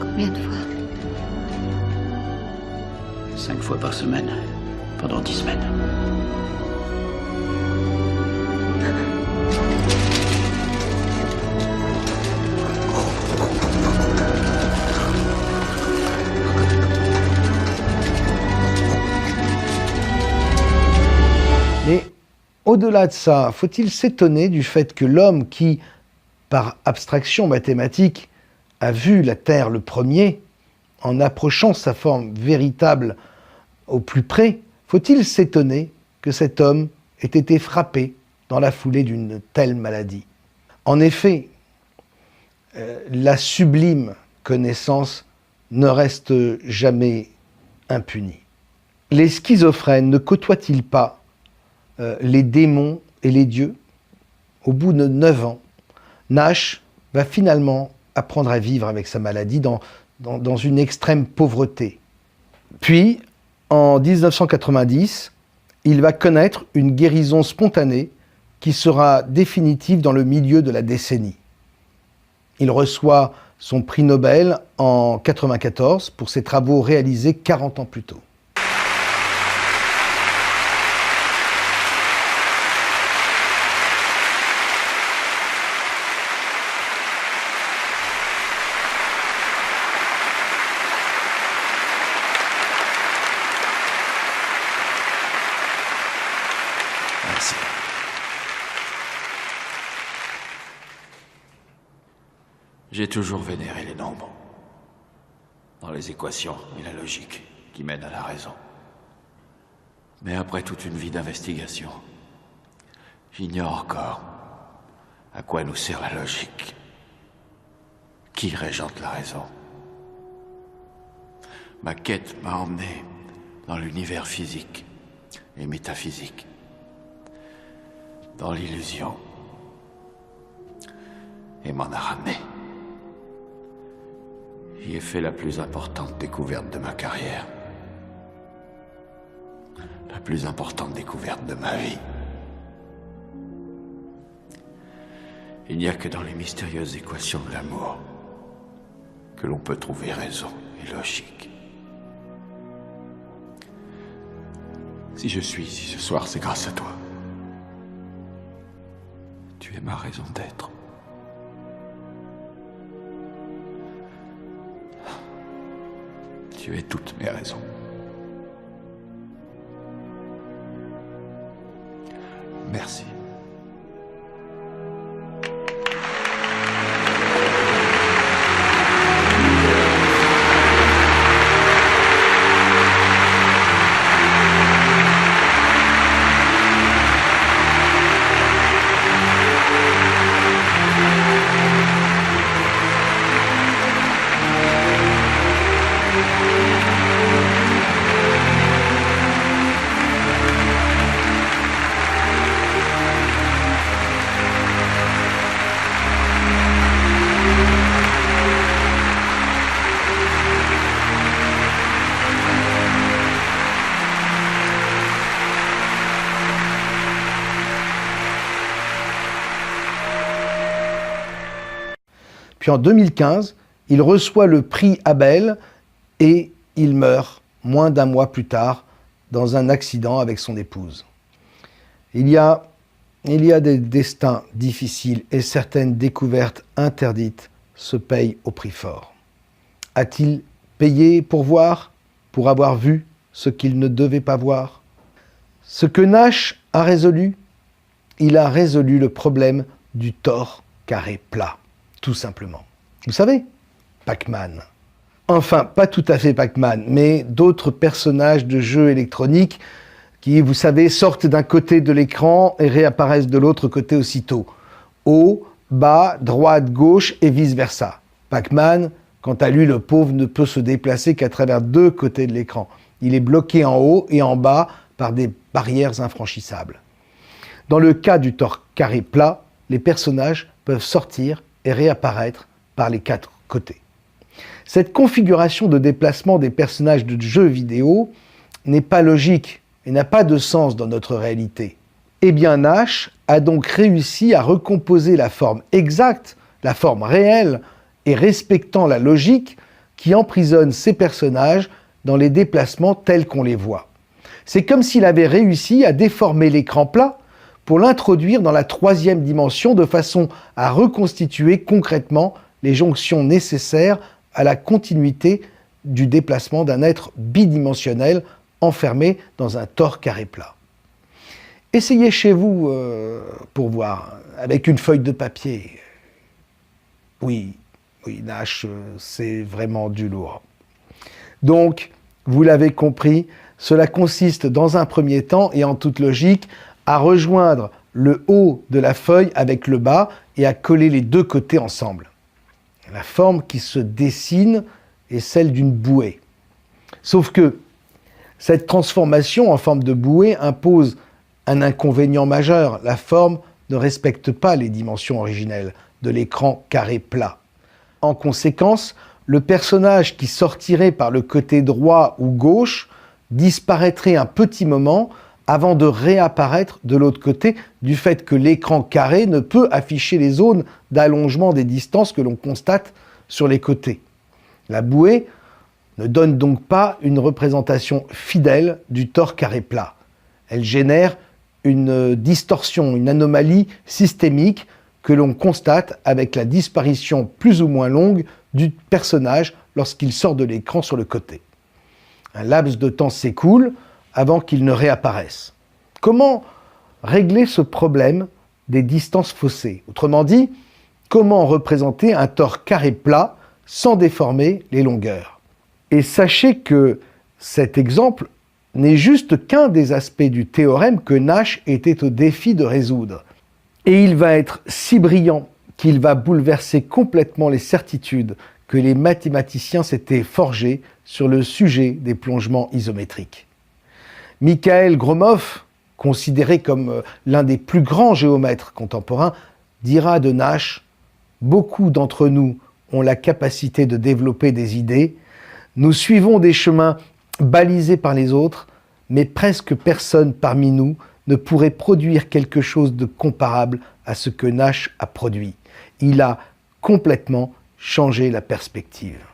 Combien de fois? 5 fois par semaine, pendant 10 semaines. Mais au-delà de ça, faut-il s'étonner du fait que l'homme qui, par abstraction mathématique, a vu la Terre le premier, en approchant sa forme véritable au plus près, faut-il s'étonner que cet homme ait été frappé dans la foulée d'une telle maladie? En effet, la sublime connaissance ne reste jamais impunie. Les schizophrènes ne côtoient-ils pas les démons et les dieux? Au bout de 9 ans, Nash va finalement apprendre à vivre avec sa maladie dans une extrême pauvreté. Puis, en 1990, il va connaître une guérison spontanée qui sera définitive dans le milieu de la décennie. Il reçoit son prix Nobel en 1994 pour ses travaux réalisés 40 ans plus tôt. Merci. J'ai toujours vénéré les nombres. Dans les équations et la logique qui mènent à la raison. Mais après toute une vie d'investigation, j'ignore encore à quoi nous sert la logique. Qui régente la raison? Ma quête m'a emmené dans l'univers physique et métaphysique. Dans l'illusion. Et m'en a ramené. J'y ai fait la plus importante découverte de ma carrière. La plus importante découverte de ma vie. Il n'y a que dans les mystérieuses équations de l'amour que l'on peut trouver raison et logique. Si je suis ici ce soir, c'est grâce à toi. Tu es ma raison d'être. Tu es toutes mes raisons. Merci. Puis en 2015, il reçoit le prix Abel et il meurt moins d'un mois plus tard dans un accident avec son épouse. Il y a des destins difficiles et certaines découvertes interdites se payent au prix fort. A-t-il payé pour voir, pour avoir vu ce qu'il ne devait pas voir? Ce que Nash a résolu, il a résolu le problème du tort carré plat, tout simplement. Vous savez, Pac-Man. Enfin, pas tout à fait Pac-Man, mais d'autres personnages de jeux électroniques qui, vous savez, sortent d'un côté de l'écran et réapparaissent de l'autre côté aussitôt. Haut, bas, droite, gauche et vice-versa. Pac-Man, quant à lui, le pauvre ne peut se déplacer qu'à travers deux côtés de l'écran. Il est bloqué en haut et en bas par des barrières infranchissables. Dans le cas du tort carré plat, les personnages peuvent sortir et réapparaître par les quatre côtés. Cette configuration de déplacement des personnages de jeux vidéo n'est pas logique et n'a pas de sens dans notre réalité. Eh bien, Nash a donc réussi à recomposer la forme exacte, la forme réelle et respectant la logique qui emprisonne ces personnages dans les déplacements tels qu'on les voit. C'est comme s'il avait réussi à déformer l'écran plat pour l'introduire dans la troisième dimension de façon à reconstituer concrètement les jonctions nécessaires à la continuité du déplacement d'un être bidimensionnel enfermé dans un tort carré plat. Essayez chez vous pour voir, avec une feuille de papier. Oui, Nash, c'est vraiment du lourd. Donc, vous l'avez compris, cela consiste dans un premier temps et en toute logique à rejoindre le haut de la feuille avec le bas et à coller les deux côtés ensemble. La forme qui se dessine est celle d'une bouée. Sauf que cette transformation en forme de bouée impose un inconvénient majeur. La forme ne respecte pas les dimensions originelles de l'écran carré plat. En conséquence, le personnage qui sortirait par le côté droit ou gauche disparaîtrait un petit moment avant de réapparaître de l'autre côté du fait que l'écran carré ne peut afficher les zones d'allongement des distances que l'on constate sur les côtés. La bouée ne donne donc pas une représentation fidèle du tort carré plat. Elle génère une distorsion, une anomalie systémique que l'on constate avec la disparition plus ou moins longue du personnage lorsqu'il sort de l'écran sur le côté. Un laps de temps s'écoule avant qu'il ne réapparaisse. Comment régler ce problème des distances faussées? Autrement dit, comment représenter un tort carré plat sans déformer les longueurs? Et sachez que cet exemple n'est juste qu'un des aspects du théorème que Nash était au défi de résoudre. Et il va être si brillant qu'il va bouleverser complètement les certitudes que les mathématiciens s'étaient forgées sur le sujet des plongements isométriques. Mikhail Gromov, considéré comme l'un des plus grands géomètres contemporains, dira de Nash « Beaucoup d'entre nous ont la capacité de développer des idées, nous suivons des chemins balisés par les autres, mais presque personne parmi nous ne pourrait produire quelque chose de comparable à ce que Nash a produit. Il a complètement changé la perspective. »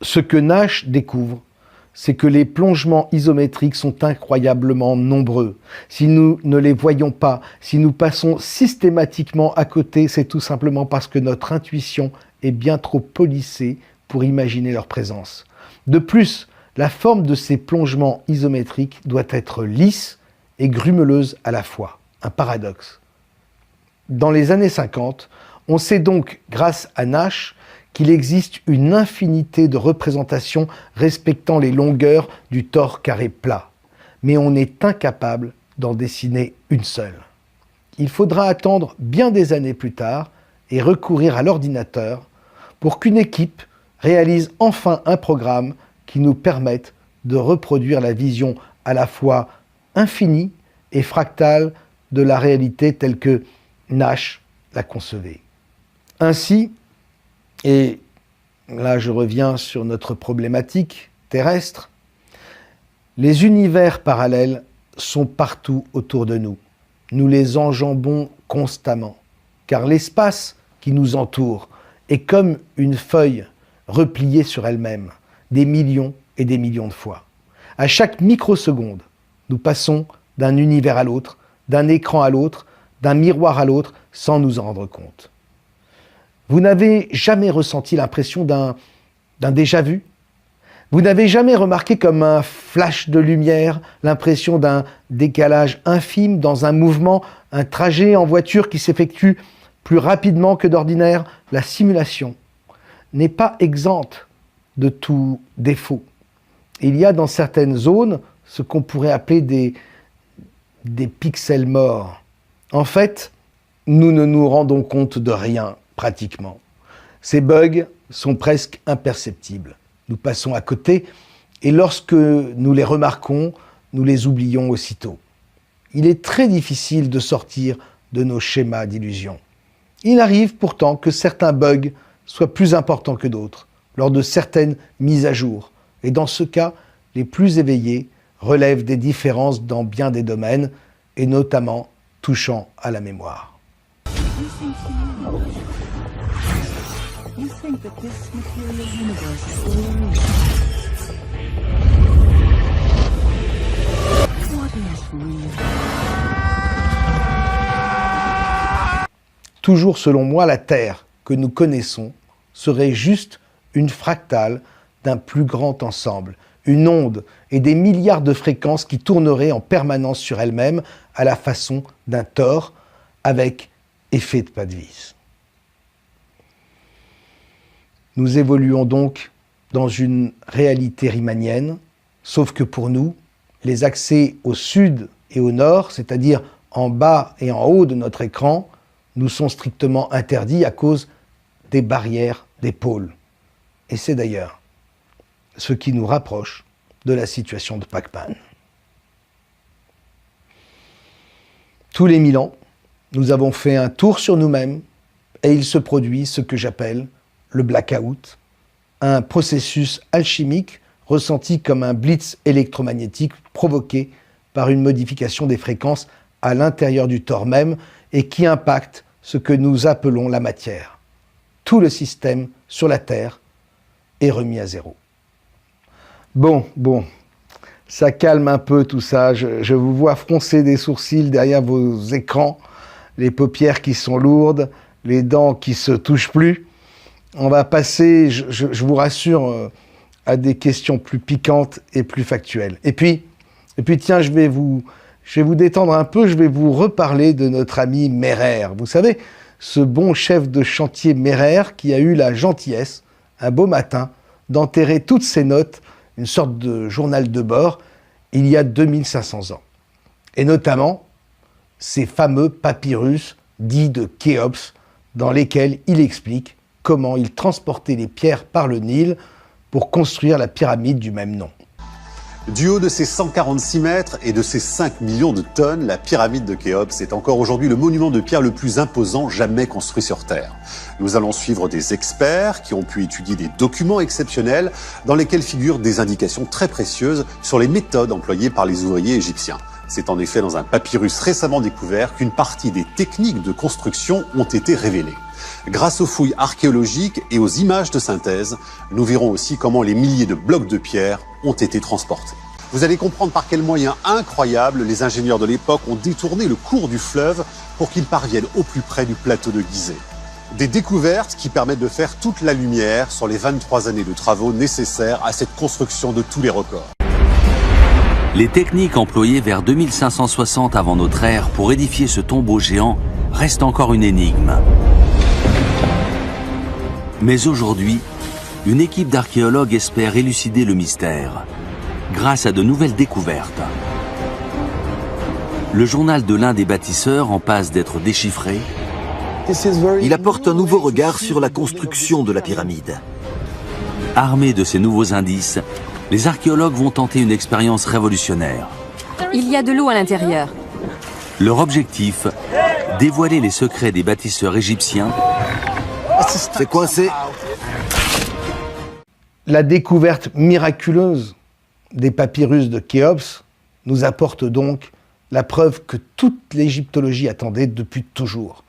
Ce que Nash découvre, c'est que les plongements isométriques sont incroyablement nombreux. Si nous ne les voyons pas, si nous passons systématiquement à côté, c'est tout simplement parce que notre intuition est bien trop polissée pour imaginer leur présence. De plus, la forme de ces plongements isométriques doit être lisse et grumeleuse à la fois. Un paradoxe. Dans les années 50, on sait donc, grâce à Nash, qu'il existe une infinité de représentations respectant les longueurs du tort carré plat. Mais on est incapable d'en dessiner une seule. Il faudra attendre bien des années plus tard et recourir à l'ordinateur pour qu'une équipe réalise enfin un programme qui nous permette de reproduire la vision à la fois infinie et fractale de la réalité telle que Nash la concevait. Ainsi, et là je reviens sur notre problématique terrestre, les univers parallèles sont partout autour de nous. Nous les enjambons constamment, car l'espace qui nous entoure est comme une feuille repliée sur elle-même, des millions et des millions de fois. À chaque microseconde, nous passons d'un univers à l'autre, d'un écran à l'autre, d'un miroir à l'autre, sans nous en rendre compte. Vous n'avez jamais ressenti l'impression d'un déjà-vu? Vous n'avez jamais remarqué comme un flash de lumière l'impression d'un décalage infime dans un mouvement, un trajet en voiture qui s'effectue plus rapidement que d'ordinaire? La simulation n'est pas exempte de tout défaut. Il y a dans certaines zones ce qu'on pourrait appeler des pixels morts. En fait, nous ne nous rendons compte de rien, pratiquement. Ces bugs sont presque imperceptibles. Nous passons à côté et lorsque nous les remarquons, nous les oublions aussitôt. Il est très difficile de sortir de nos schémas d'illusion. Il arrive pourtant que certains bugs soient plus importants que d'autres lors de certaines mises à jour. Et dans ce cas, les plus éveillés relèvent des différences dans bien des domaines et notamment touchant à la mémoire. Toujours selon moi, la Terre que nous connaissons serait juste une fractale d'un plus grand ensemble, une onde et des milliards de fréquences qui tourneraient en permanence sur elles-mêmes à la façon d'un tore avec effet de pas de vis. Nous évoluons donc dans une réalité riemannienne, sauf que pour nous, les accès au sud et au nord, c'est-à-dire en bas et en haut de notre écran, nous sont strictement interdits à cause des barrières des pôles. Et c'est d'ailleurs ce qui nous rapproche de la situation de Pac-Man. Tous les 1000 ans, nous avons fait un tour sur nous-mêmes et il se produit ce que j'appelle le blackout, un processus alchimique ressenti comme un blitz électromagnétique provoqué par une modification des fréquences à l'intérieur du tore même et qui impacte ce que nous appelons la matière. Tout le système sur la Terre est remis à zéro. Bon, ça calme un peu tout ça. Je vous vois froncer des sourcils derrière vos écrans, les paupières qui sont lourdes, les dents qui se touchent plus. On va passer, je vous rassure, à des questions plus piquantes et plus factuelles. Et puis tiens, je vais vous détendre un peu, je vais vous reparler de notre ami Merer. Vous savez, ce bon chef de chantier Merer qui a eu la gentillesse, un beau matin, d'enterrer toutes ses notes, une sorte de journal de bord, il y a 2500 ans. Et notamment, ces fameux papyrus dits de Khéops, dans lesquels il explique comment il transportait les pierres par le Nil pour construire la pyramide du même nom. Du haut de ses 146 mètres et de ses 5 millions de tonnes, la pyramide de Khéops est encore aujourd'hui le monument de pierre le plus imposant jamais construit sur Terre. Nous allons suivre des experts qui ont pu étudier des documents exceptionnels dans lesquels figurent des indications très précieuses sur les méthodes employées par les ouvriers égyptiens. C'est en effet dans un papyrus récemment découvert qu'une partie des techniques de construction ont été révélées. Grâce aux fouilles archéologiques et aux images de synthèse, nous verrons aussi comment les milliers de blocs de pierre ont été transportés. Vous allez comprendre par quels moyens incroyables les ingénieurs de l'époque ont détourné le cours du fleuve pour qu'ils parviennent au plus près du plateau de Gizeh. Des découvertes qui permettent de faire toute la lumière sur les 23 années de travaux nécessaires à cette construction de tous les records. Les techniques employées vers 2560 avant notre ère pour édifier ce tombeau géant restent encore une énigme. Mais aujourd'hui, une équipe d'archéologues espère élucider le mystère grâce à de nouvelles découvertes. Le journal de l'un des bâtisseurs en passe d'être déchiffré. Il apporte un nouveau regard sur la construction de la pyramide. Armés de ces nouveaux indices, les archéologues vont tenter une expérience révolutionnaire. Il y a de l'eau à l'intérieur. Leur objectif, dévoiler les secrets des bâtisseurs égyptiens. C'est coincé. La découverte miraculeuse des papyrus de Khéops nous apporte donc la preuve que toute l'égyptologie attendait depuis toujours.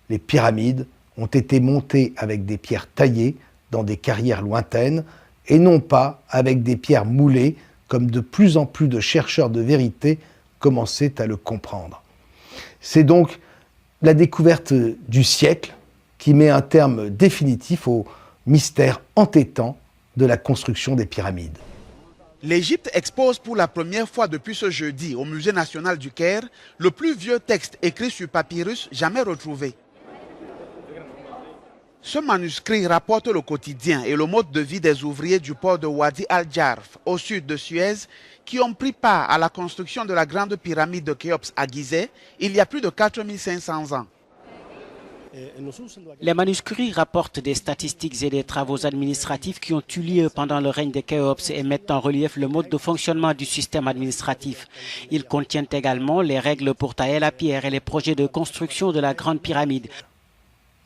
Les pyramides ont été montées avec des pierres taillées dans des carrières lointaines et non pas avec des pierres moulées comme de plus en plus de chercheurs de vérité commençaient à le comprendre. C'est donc la découverte du siècle qui met un terme définitif au mystère entêtant de la construction des pyramides. L'Égypte expose pour la première fois depuis ce jeudi au Musée national du Caire le plus vieux texte écrit sur papyrus jamais retrouvé. Ce manuscrit rapporte le quotidien et le mode de vie des ouvriers du port de Wadi al-Jarf, au sud de Suez, qui ont pris part à la construction de la grande pyramide de Khéops à Gizeh il y a plus de 4500 ans. Les manuscrits rapportent des statistiques et des travaux administratifs qui ont eu lieu pendant le règne de Khéops et mettent en relief le mode de fonctionnement du système administratif. Ils contiennent également les règles pour tailler la pierre et les projets de construction de la grande pyramide.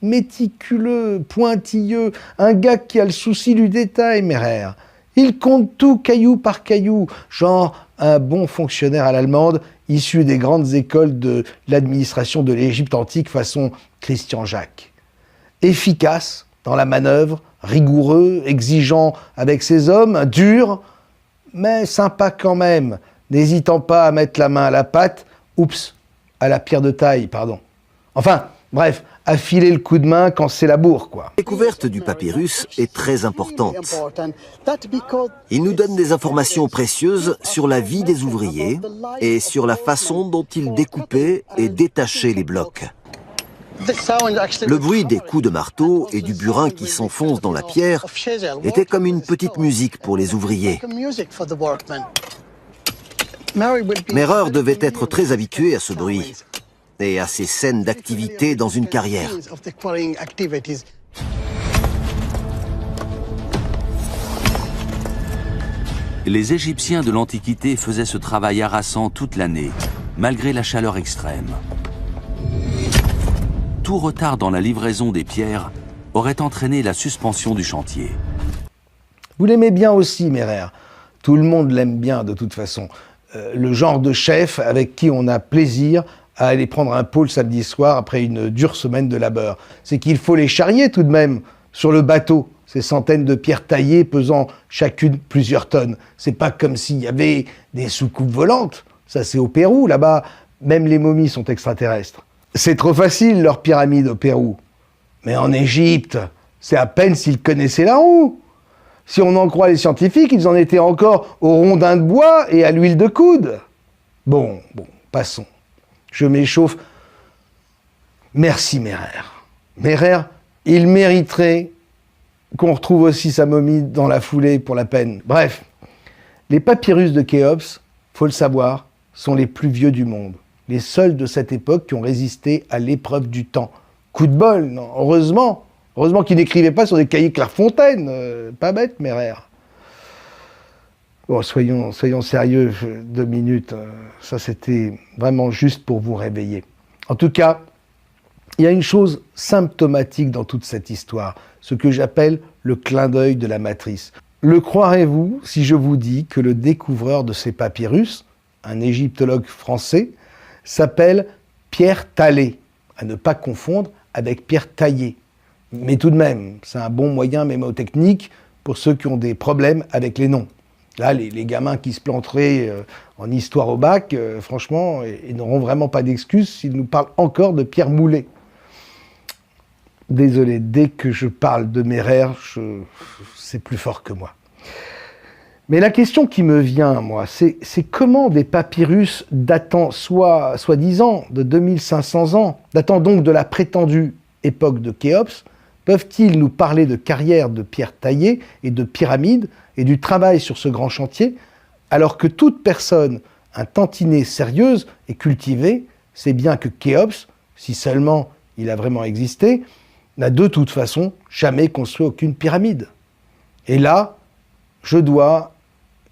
Méticuleux, pointilleux, un gars qui a le souci du détail, Merer. Il compte tout caillou par caillou, genre un bon fonctionnaire à l'allemande, issu des grandes écoles de l'administration de l'Égypte antique façon Christian Jacques. Efficace dans la manœuvre, rigoureux, exigeant avec ses hommes, dur, mais sympa quand même, n'hésitant pas à mettre la main à la pâte, à la pierre de taille, pardon. Enfin, bref, à filer le coup de main quand c'est la bourre, quoi. La découverte du papyrus est très importante. Il nous donne des informations précieuses sur la vie des ouvriers et sur la façon dont ils découpaient et détachaient les blocs. Le bruit des coups de marteau et du burin qui s'enfonce dans la pierre était comme une petite musique pour les ouvriers. Merer devait être très habitué à ce bruit et à ces scènes d'activité dans une carrière. Les Égyptiens de l'Antiquité faisaient ce travail harassant toute l'année, malgré la chaleur extrême. Tout retard dans la livraison des pierres aurait entraîné la suspension du chantier. Vous l'aimez bien aussi, Merer. Tout le monde l'aime bien, de toute façon. Le genre de chef avec qui on a plaisir à aller prendre un pot le samedi soir après une dure semaine de labeur. C'est qu'il faut les charrier tout de même sur le bateau, ces centaines de pierres taillées pesant chacune plusieurs tonnes. C'est pas comme s'il y avait des soucoupes volantes. Ça, c'est au Pérou, là-bas, même les momies sont extraterrestres. C'est trop facile, leur pyramide au Pérou. Mais en Égypte, c'est à peine s'ils connaissaient la roue. Si on en croit les scientifiques, ils en étaient encore au rondin de bois et à l'huile de coude. Bon, passons. Je m'échauffe. Merci, Merer. Merer, il mériterait qu'on retrouve aussi sa momie dans la foulée pour la peine. Bref, les papyrus de Khéops, faut le savoir, sont les plus vieux du monde. Les seuls de cette époque qui ont résisté à l'épreuve du temps. Coup de bol, non, heureusement. Heureusement qu'ils n'écrivaient pas sur des cahiers Clairefontaine. Pas bête, Merer. Bon, soyons sérieux, 2 minutes, ça c'était vraiment juste pour vous réveiller. En tout cas, il y a une chose symptomatique dans toute cette histoire, ce que j'appelle le clin d'œil de la matrice. Le croirez-vous si je vous dis que le découvreur de ces papyrus, un égyptologue français, s'appelle Pierre Tallé, à ne pas confondre avec Pierre Taillé. Mais tout de même, c'est un bon moyen mémotechnique pour ceux qui ont des problèmes avec les noms. Là, les gamins qui se planteraient en histoire au bac, franchement, ils n'auront vraiment pas d'excuses s'ils nous parlent encore de Pierre Moulet. Désolé, dès que je parle de Merer, c'est plus fort que moi. Mais la question qui me vient, moi, c'est comment des papyrus datant soi-disant de 2500 ans, datant donc de la prétendue époque de Khéops, peuvent-ils nous parler de carrières de pierres taillées et de pyramides et du travail sur ce grand chantier, alors que toute personne, un tantinet sérieuse et cultivée, sait bien que Khéops, si seulement il a vraiment existé, n'a de toute façon jamais construit aucune pyramide. Et là, je dois,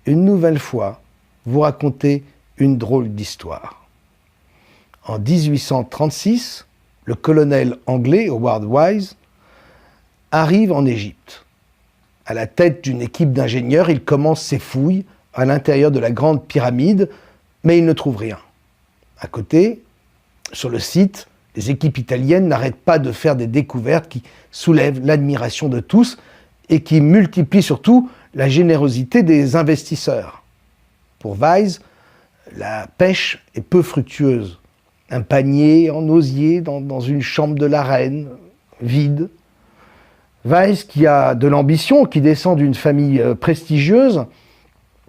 une nouvelle fois, vous raconter une drôle d'histoire. En 1836, le colonel anglais Howard Wise arrive en Égypte. À la tête d'une équipe d'ingénieurs, il commence ses fouilles à l'intérieur de la grande pyramide, mais il ne trouve rien. À côté, sur le site, les équipes italiennes n'arrêtent pas de faire des découvertes qui soulèvent l'admiration de tous et qui multiplient surtout la générosité des investisseurs. Pour Wise, la pêche est peu fructueuse. Un panier en osier dans une chambre de la reine, vide. Weiss, qui a de l'ambition, qui descend d'une famille prestigieuse,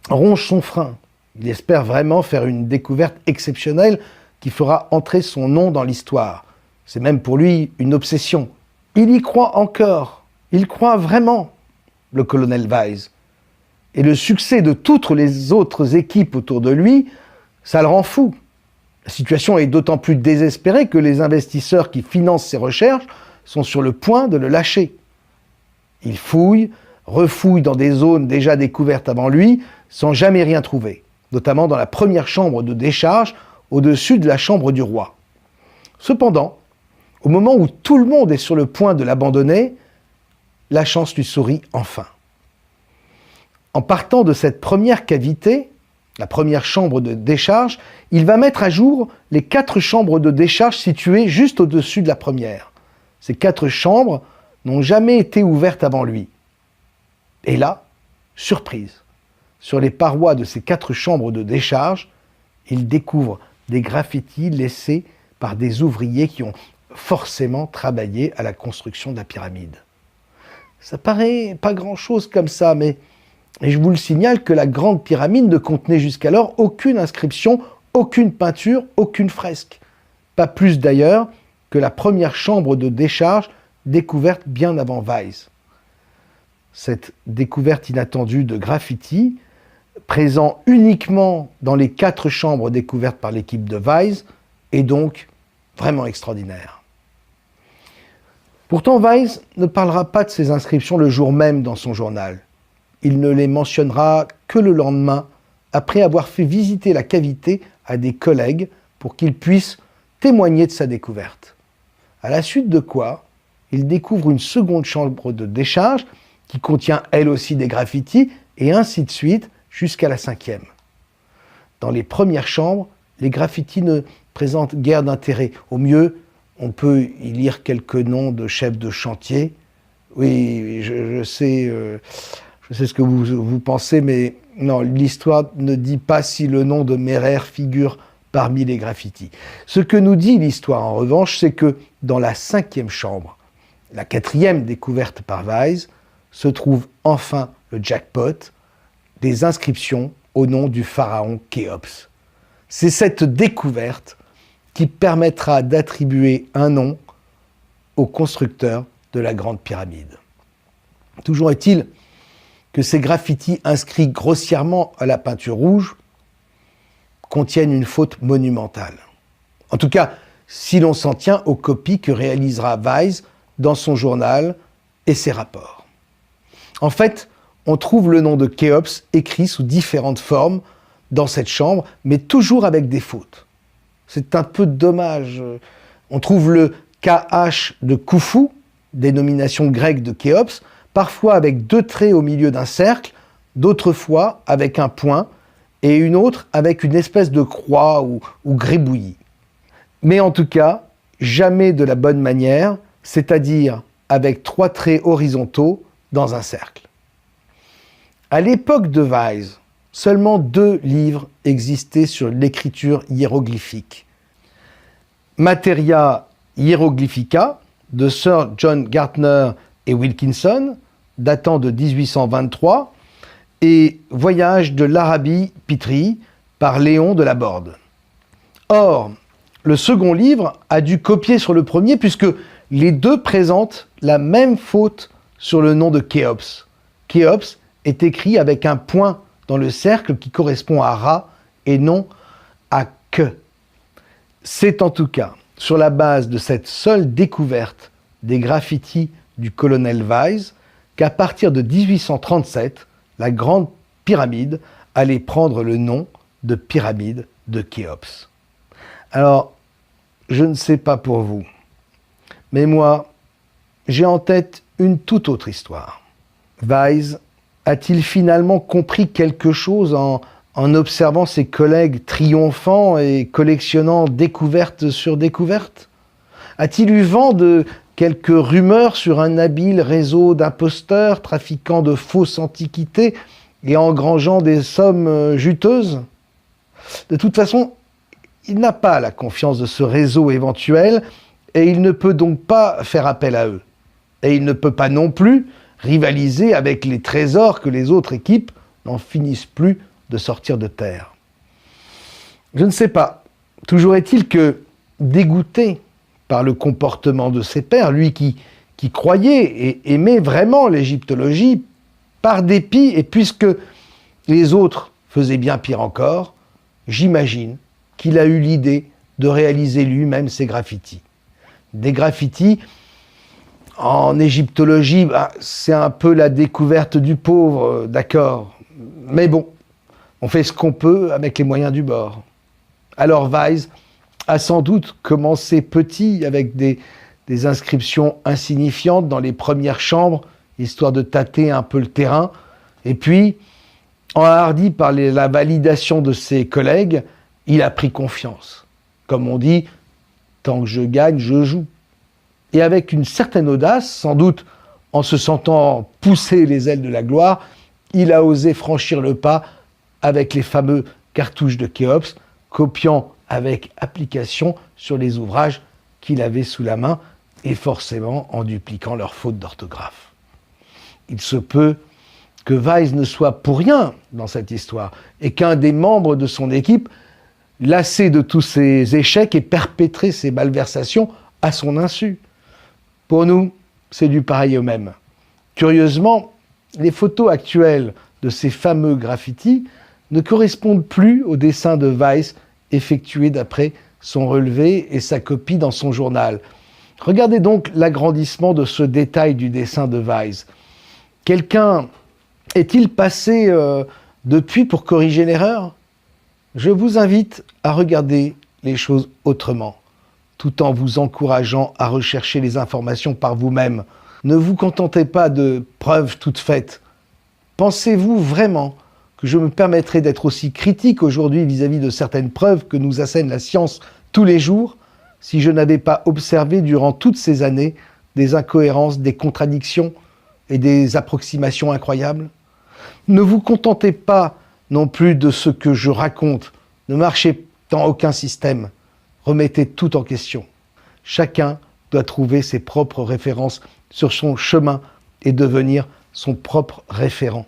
ronge son frein. Il espère vraiment faire une découverte exceptionnelle qui fera entrer son nom dans l'histoire. C'est même pour lui une obsession. Il y croit encore. Il croit vraiment, le colonel Weiss. Et le succès de toutes les autres équipes autour de lui, ça le rend fou. La situation est d'autant plus désespérée que les investisseurs qui financent ses recherches sont sur le point de le lâcher. Il fouille, refouille dans des zones déjà découvertes avant lui, sans jamais rien trouver, notamment dans la première chambre de décharge, au-dessus de la chambre du roi. Cependant, au moment où tout le monde est sur le point de l'abandonner, la chance lui sourit enfin. En partant de cette première cavité, la première chambre de décharge, il va mettre à jour les 4 chambres de décharge situées juste au-dessus de la première. Ces 4 chambres n'ont jamais été ouvertes avant lui. Et là, surprise, sur les parois de ces 4 chambres de décharge, il découvre des graffitis laissés par des ouvriers qui ont forcément travaillé à la construction de la pyramide. Ça paraît pas grand-chose comme ça, mais je vous le signale que la grande pyramide ne contenait jusqu'alors aucune inscription, aucune peinture, aucune fresque. Pas plus d'ailleurs que la première chambre de décharge découverte bien avant Weiss. Cette découverte inattendue de graffiti, présent uniquement dans les 4 chambres découvertes par l'équipe de Weiss, est donc vraiment extraordinaire. Pourtant, Weiss ne parlera pas de ces inscriptions le jour même dans son journal. Il ne les mentionnera que le lendemain, après avoir fait visiter la cavité à des collègues pour qu'ils puissent témoigner de sa découverte. À la suite de quoi, il découvre une seconde chambre de décharge qui contient elle aussi des graffitis, et ainsi de suite jusqu'à la 5e. Dans les premières chambres, les graffitis ne présentent guère d'intérêt. Au mieux, on peut y lire quelques noms de chefs de chantier. Oui, je sais ce que vous pensez, mais non, l'histoire ne dit pas si le nom de Mehrer figure parmi les graffitis. Ce que nous dit l'histoire, en revanche, c'est que dans la 5e chambre, la 4e découverte par Weiss, se trouve enfin le jackpot, des inscriptions au nom du pharaon Khéops. C'est cette découverte qui permettra d'attribuer un nom au constructeur de la Grande Pyramide. Toujours est-il que ces graffitis inscrits grossièrement à la peinture rouge contiennent une faute monumentale. En tout cas, si l'on s'en tient aux copies que réalisera Weiss dans son journal et ses rapports. En fait, on trouve le nom de Khéops écrit sous différentes formes dans cette chambre, mais toujours avec des fautes. C'est un peu dommage. On trouve le KH de Khufu, dénomination grecque de Khéops, parfois avec 2 traits au milieu d'un cercle, d'autres fois avec un point, et une autre avec une espèce de croix ou gribouillis. Mais en tout cas, jamais de la bonne manière, c'est-à-dire avec 3 traits horizontaux dans un cercle. À l'époque de Weiss, seulement 2 livres existaient sur l'écriture hiéroglyphique. Materia Hieroglyphica de Sir John Gardner et Wilkinson, datant de 1823, et Voyage de l'Arabie Pitry par Léon de la Borde. Or, le second livre a dû copier sur le premier puisque les 2 présentent la même faute sur le nom de Khéops. Khéops est écrit avec un point dans le cercle qui correspond à Ra et non à Que. C'est en tout cas sur la base de cette seule découverte des graffitis du colonel Weiss qu'à partir de 1837, la Grande Pyramide allait prendre le nom de pyramide de Khéops. Alors, je ne sais pas pour vous, mais moi, j'ai en tête une toute autre histoire. Weiss a-t-il finalement compris quelque chose en observant ses collègues triomphants et collectionnant découverte sur découverte? A-t-il eu vent de quelques rumeurs sur un habile réseau d'imposteurs trafiquant de fausses antiquités et engrangeant des sommes juteuses? De toute façon, il n'a pas la confiance de ce réseau éventuel et il ne peut donc pas faire appel à eux. Et il ne peut pas non plus rivaliser avec les trésors que les autres équipes n'en finissent plus de sortir de terre. Je ne sais pas. Toujours est-il que, dégoûté par le comportement de ses pairs, lui qui croyait et aimait vraiment l'égyptologie, par dépit, et puisque les autres faisaient bien pire encore, j'imagine qu'il a eu l'idée de réaliser lui-même ses graffitis. Des graffitis, en égyptologie, c'est un peu la découverte du pauvre, d'accord. Mais bon, on fait ce qu'on peut avec les moyens du bord. Alors Weiss a sans doute commencé petit avec des inscriptions insignifiantes dans les premières chambres, histoire de tâter un peu le terrain. Et puis, enhardi par la validation de ses collègues, il a pris confiance. Comme on dit, tant que je gagne, je joue. Et avec une certaine audace, sans doute en se sentant pousser les ailes de la gloire, il a osé franchir le pas avec les fameux cartouches de Khéops, copiant avec application sur les ouvrages qu'il avait sous la main et forcément en dupliquant leurs fautes d'orthographe. Il se peut que Weiss ne soit pour rien dans cette histoire et qu'un des membres de son équipe, lassé de tous ses échecs, ait perpétré ses malversations à son insu. Pour nous, c'est du pareil au même. Curieusement, les photos actuelles de ces fameux graffitis ne correspondent plus au dessin de Weiss effectué d'après son relevé et sa copie dans son journal. Regardez donc l'agrandissement de ce détail du dessin de Weiss. Quelqu'un est-il passé depuis pour corriger l'erreur ? Je vous invite à regarder les choses autrement, tout en vous encourageant à rechercher les informations par vous-même. Ne vous contentez pas de preuves toutes faites. Pensez-vous vraiment que je me permettrai d'être aussi critique aujourd'hui vis-à-vis de certaines preuves que nous assène la science tous les jours si je n'avais pas observé durant toutes ces années des incohérences, des contradictions et des approximations incroyables ? Ne vous contentez pas non plus de ce que je raconte. Ne marchez dans aucun système. Remettez tout en question. Chacun doit trouver ses propres références sur son chemin et devenir son propre référent.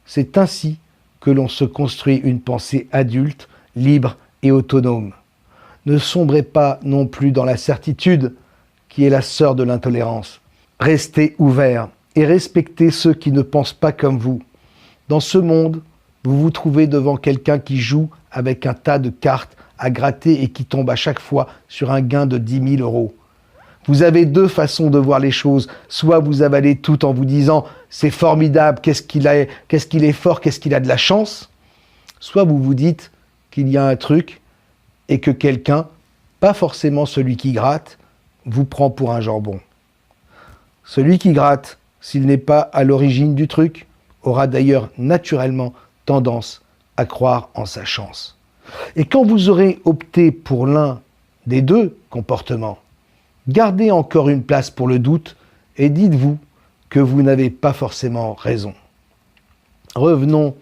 C'est ainsi que l'on se construit une pensée adulte, libre et autonome. Ne sombrez pas non plus dans la certitude qui est la sœur de l'intolérance. Restez ouverts et respectez ceux qui ne pensent pas comme vous. Dans ce monde, vous vous trouvez devant quelqu'un qui joue avec un tas de cartes à gratter et qui tombe à chaque fois sur un gain de 10 000 €. Vous avez deux façons de voir les choses. Soit vous avalez tout en vous disant « c'est formidable, qu'est-ce qu'il est fort, qu'est-ce qu'il a de la chance ». Soit vous vous dites qu'il y a un truc et que quelqu'un, pas forcément celui qui gratte, vous prend pour un jambon. Celui qui gratte, s'il n'est pas à l'origine du truc, aura d'ailleurs naturellement tendance à croire en sa chance. Et quand vous aurez opté pour l'un des deux comportements, gardez encore une place pour le doute et dites-vous que vous n'avez pas forcément raison. Revenons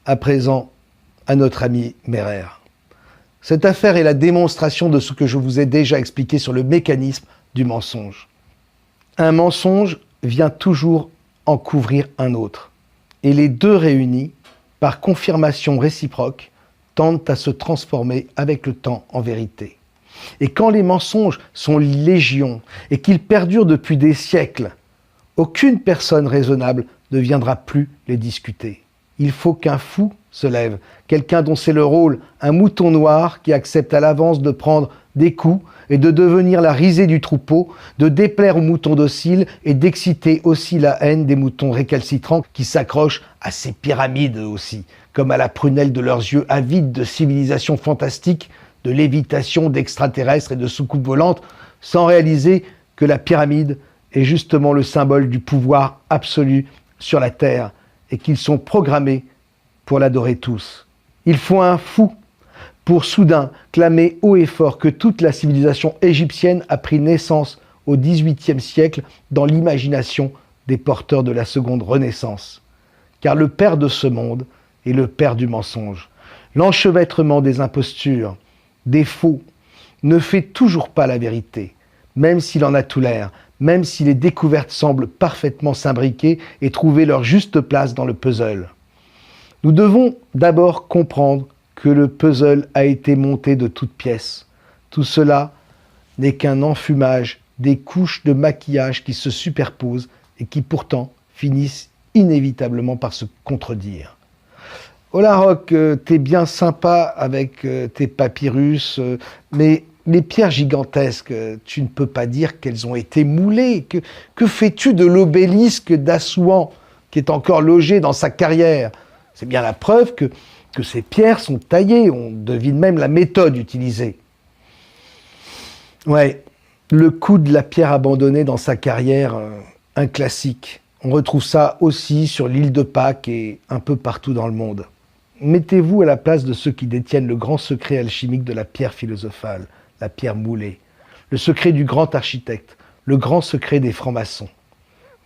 à présent à notre ami Mehrer. Cette affaire est la démonstration de ce que je vous ai déjà expliqué sur le mécanisme du mensonge. Un mensonge vient toujours en couvrir un autre. Et les deux réunis, par confirmation réciproque, tendent à se transformer avec le temps en vérité. Et quand les mensonges sont légion et qu'ils perdurent depuis des siècles, aucune personne raisonnable ne viendra plus les discuter. Il faut qu'un fou se lève, quelqu'un dont c'est le rôle, un mouton noir qui accepte à l'avance de prendre des coups et de devenir la risée du troupeau, de déplaire aux moutons dociles et d'exciter aussi la haine des moutons récalcitrants qui s'accrochent à ces pyramides aussi, comme à la prunelle de leurs yeux avides de civilisations fantastiques, de lévitation, d'extraterrestres et de soucoupes volantes, sans réaliser que la pyramide est justement le symbole du pouvoir absolu sur la terre et qu'ils sont programmés pour l'adorer tous. Il faut un fou pour soudain clamer haut et fort que toute la civilisation égyptienne a pris naissance au XVIIIe siècle dans l'imagination des porteurs de la seconde Renaissance. Car le père de ce monde est le père du mensonge. L'enchevêtrement des impostures, des faux, ne fait toujours pas la vérité. même s'il en a tout l'air, même si les découvertes semblent parfaitement s'imbriquer et trouver leur juste place dans le puzzle. Nous devons d'abord comprendre que le puzzle a été monté de toutes pièces. Tout cela n'est qu'un enfumage, des couches de maquillage qui se superposent et qui pourtant finissent inévitablement par se contredire. Olaroc, t'es bien sympa avec tes papyrus, mais les pierres gigantesques, tu ne peux pas dire qu'elles ont été moulées. Que fais-tu de l'obélisque d'Assouan qui est encore logé dans sa carrière? C'est bien la preuve que ces pierres sont taillées. On devine même la méthode utilisée. Ouais, le coup de la pierre abandonnée dans sa carrière, un classique. On retrouve ça aussi sur l'île de Pâques et un peu partout dans le monde. Mettez-vous à la place de ceux qui détiennent le grand secret alchimique de la pierre philosophale, la pierre moulée, le secret du grand architecte, le grand secret des francs-maçons.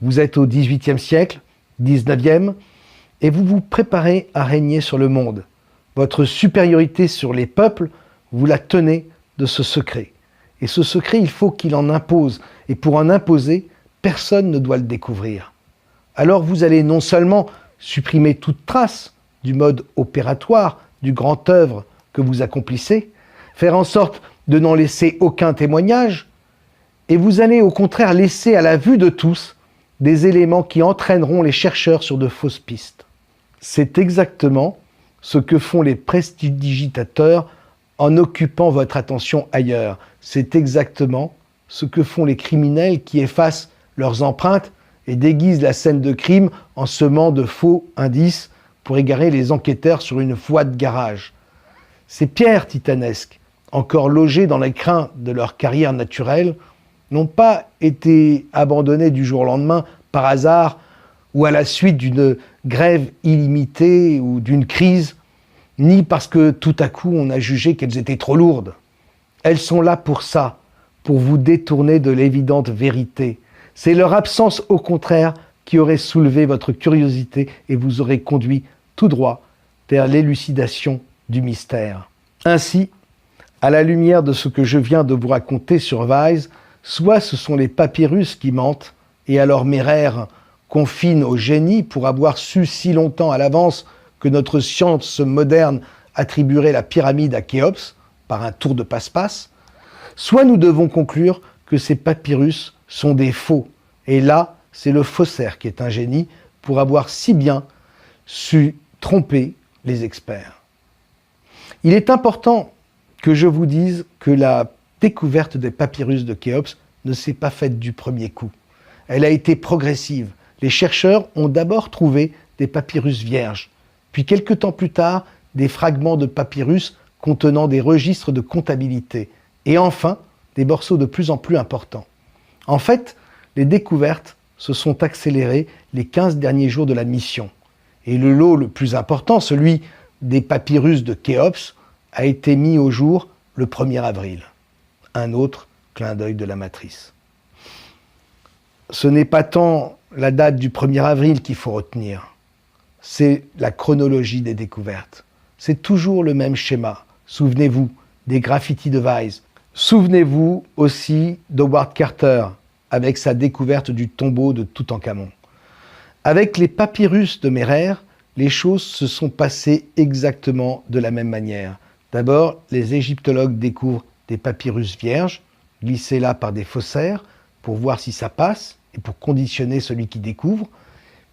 Vous êtes au XVIIIe siècle, XIXe, et vous vous préparez à régner sur le monde. Votre supériorité sur les peuples, vous la tenez de ce secret. Et ce secret, il faut qu'il en impose. Et pour en imposer, personne ne doit le découvrir. Alors vous allez non seulement supprimer toute trace du mode opératoire, du grand œuvre que vous accomplissez, faire en sorte de n'en laisser aucun témoignage, et vous allez au contraire laisser à la vue de tous des éléments qui entraîneront les chercheurs sur de fausses pistes. C'est exactement ce que font les prestidigitateurs en occupant votre attention ailleurs. C'est exactement ce que font les criminels qui effacent leurs empreintes et déguisent la scène de crime en semant de faux indices pour égarer les enquêteurs sur une voie de garage. Ces pierres titanesques, encore logées dans les crins de leur carrière naturelle, n'ont pas été abandonnées du jour au lendemain par hasard ou à la suite d'une grève illimitée ou d'une crise, ni parce que tout à coup on a jugé qu'elles étaient trop lourdes. Elles sont là pour ça, pour vous détourner de l'évidente vérité. C'est leur absence au contraire qui aurait soulevé votre curiosité et vous aurait conduit tout droit vers l'élucidation du mystère. Ainsi, à la lumière de ce que je viens de vous raconter sur Wise, soit ce sont les papyrus qui mentent, et alors Méraire confine au génie pour avoir su si longtemps à l'avance que notre science moderne attribuerait la pyramide à Khéops par un tour de passe-passe, soit nous devons conclure que ces papyrus sont des faux. Et là, c'est le faussaire qui est un génie pour avoir si bien su tromper les experts. Il est important que je vous dise que la découverte des papyrus de Khéops ne s'est pas faite du premier coup. Elle a été progressive. Les chercheurs ont d'abord trouvé des papyrus vierges, puis quelque temps plus tard, des fragments de papyrus contenant des registres de comptabilité, et enfin, des morceaux de plus en plus importants. En fait, les découvertes se sont accélérées les 15 derniers jours de la mission, et le lot le plus important, celui des papyrus de Khéops, a été mis au jour le 1er avril. Un autre clin d'œil de la matrice. Ce n'est pas tant la date du 1er avril qu'il faut retenir, c'est la chronologie des découvertes. C'est toujours le même schéma. Souvenez-vous des graffitis de Wise. Souvenez-vous aussi d'Howard Carter avec sa découverte du tombeau de Toutankhamon. Avec les papyrus de Méraire, les choses se sont passées exactement de la même manière. D'abord, les égyptologues découvrent des papyrus vierges, glissés là par des faussaires, pour voir si ça passe et pour conditionner celui qui découvre.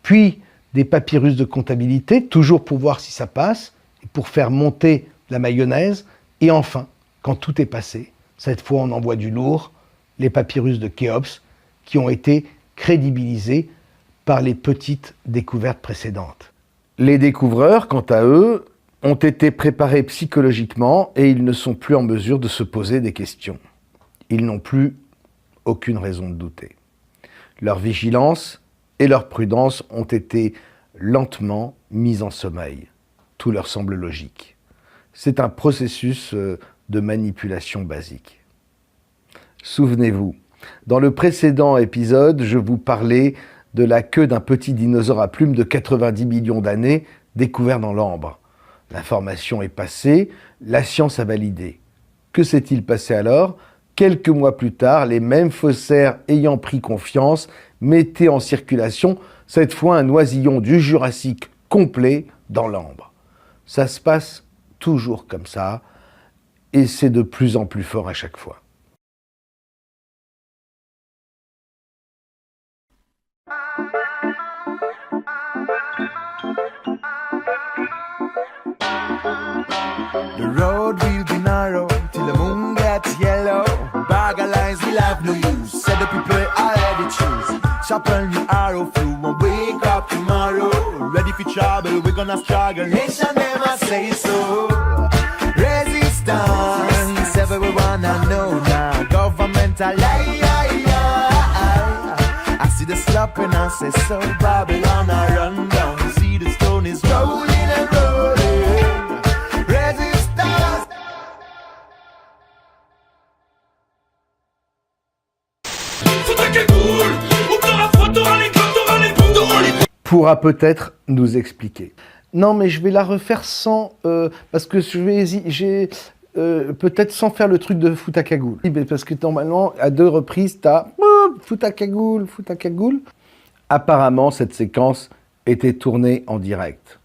Puis, des papyrus de comptabilité, toujours pour voir si ça passe, et pour faire monter la mayonnaise. Et enfin, quand tout est passé, cette fois on envoie du lourd, les papyrus de Khéops, qui ont été crédibilisés par les petites découvertes précédentes. Les découvreurs, quant à eux, ont été préparés psychologiquement et ils ne sont plus en mesure de se poser des questions. Ils n'ont plus aucune raison de douter. Leur vigilance et leur prudence ont été lentement mises en sommeil. Tout leur semble logique. C'est un processus de manipulation basique. Souvenez-vous, dans le précédent épisode, je vous parlais de la queue d'un petit dinosaure à plumes de 90 millions d'années découvert dans l'ambre. L'information est passée, la science a validé. Que s'est-il passé alors? Quelques mois plus tard, les mêmes faussaires ayant pris confiance mettaient en circulation cette fois un oisillon du Jurassique complet dans l'ambre. Ça se passe toujours comme ça, et c'est de plus en plus fort à chaque fois. The road will be narrow till the moon gets yellow. Bag of lines will have no use. Said the people already choose. Sharpen the arrow through and wake up tomorrow. Ready for trouble, we're gonna struggle. Nation never say so. Resistance, everyone I know now. Governmental lie. I see the slop and I say so. Babylon I run down. See the stone is rolling and rolling. Pourra peut-être nous expliquer. Non, mais je vais la refaire sans... parce que j'ai peut-être sans faire le truc de fout à cagoule. Parce que normalement, à 2 reprises, t'as fout à cagoule, fout à cagoule. Apparemment, cette séquence était tournée en direct.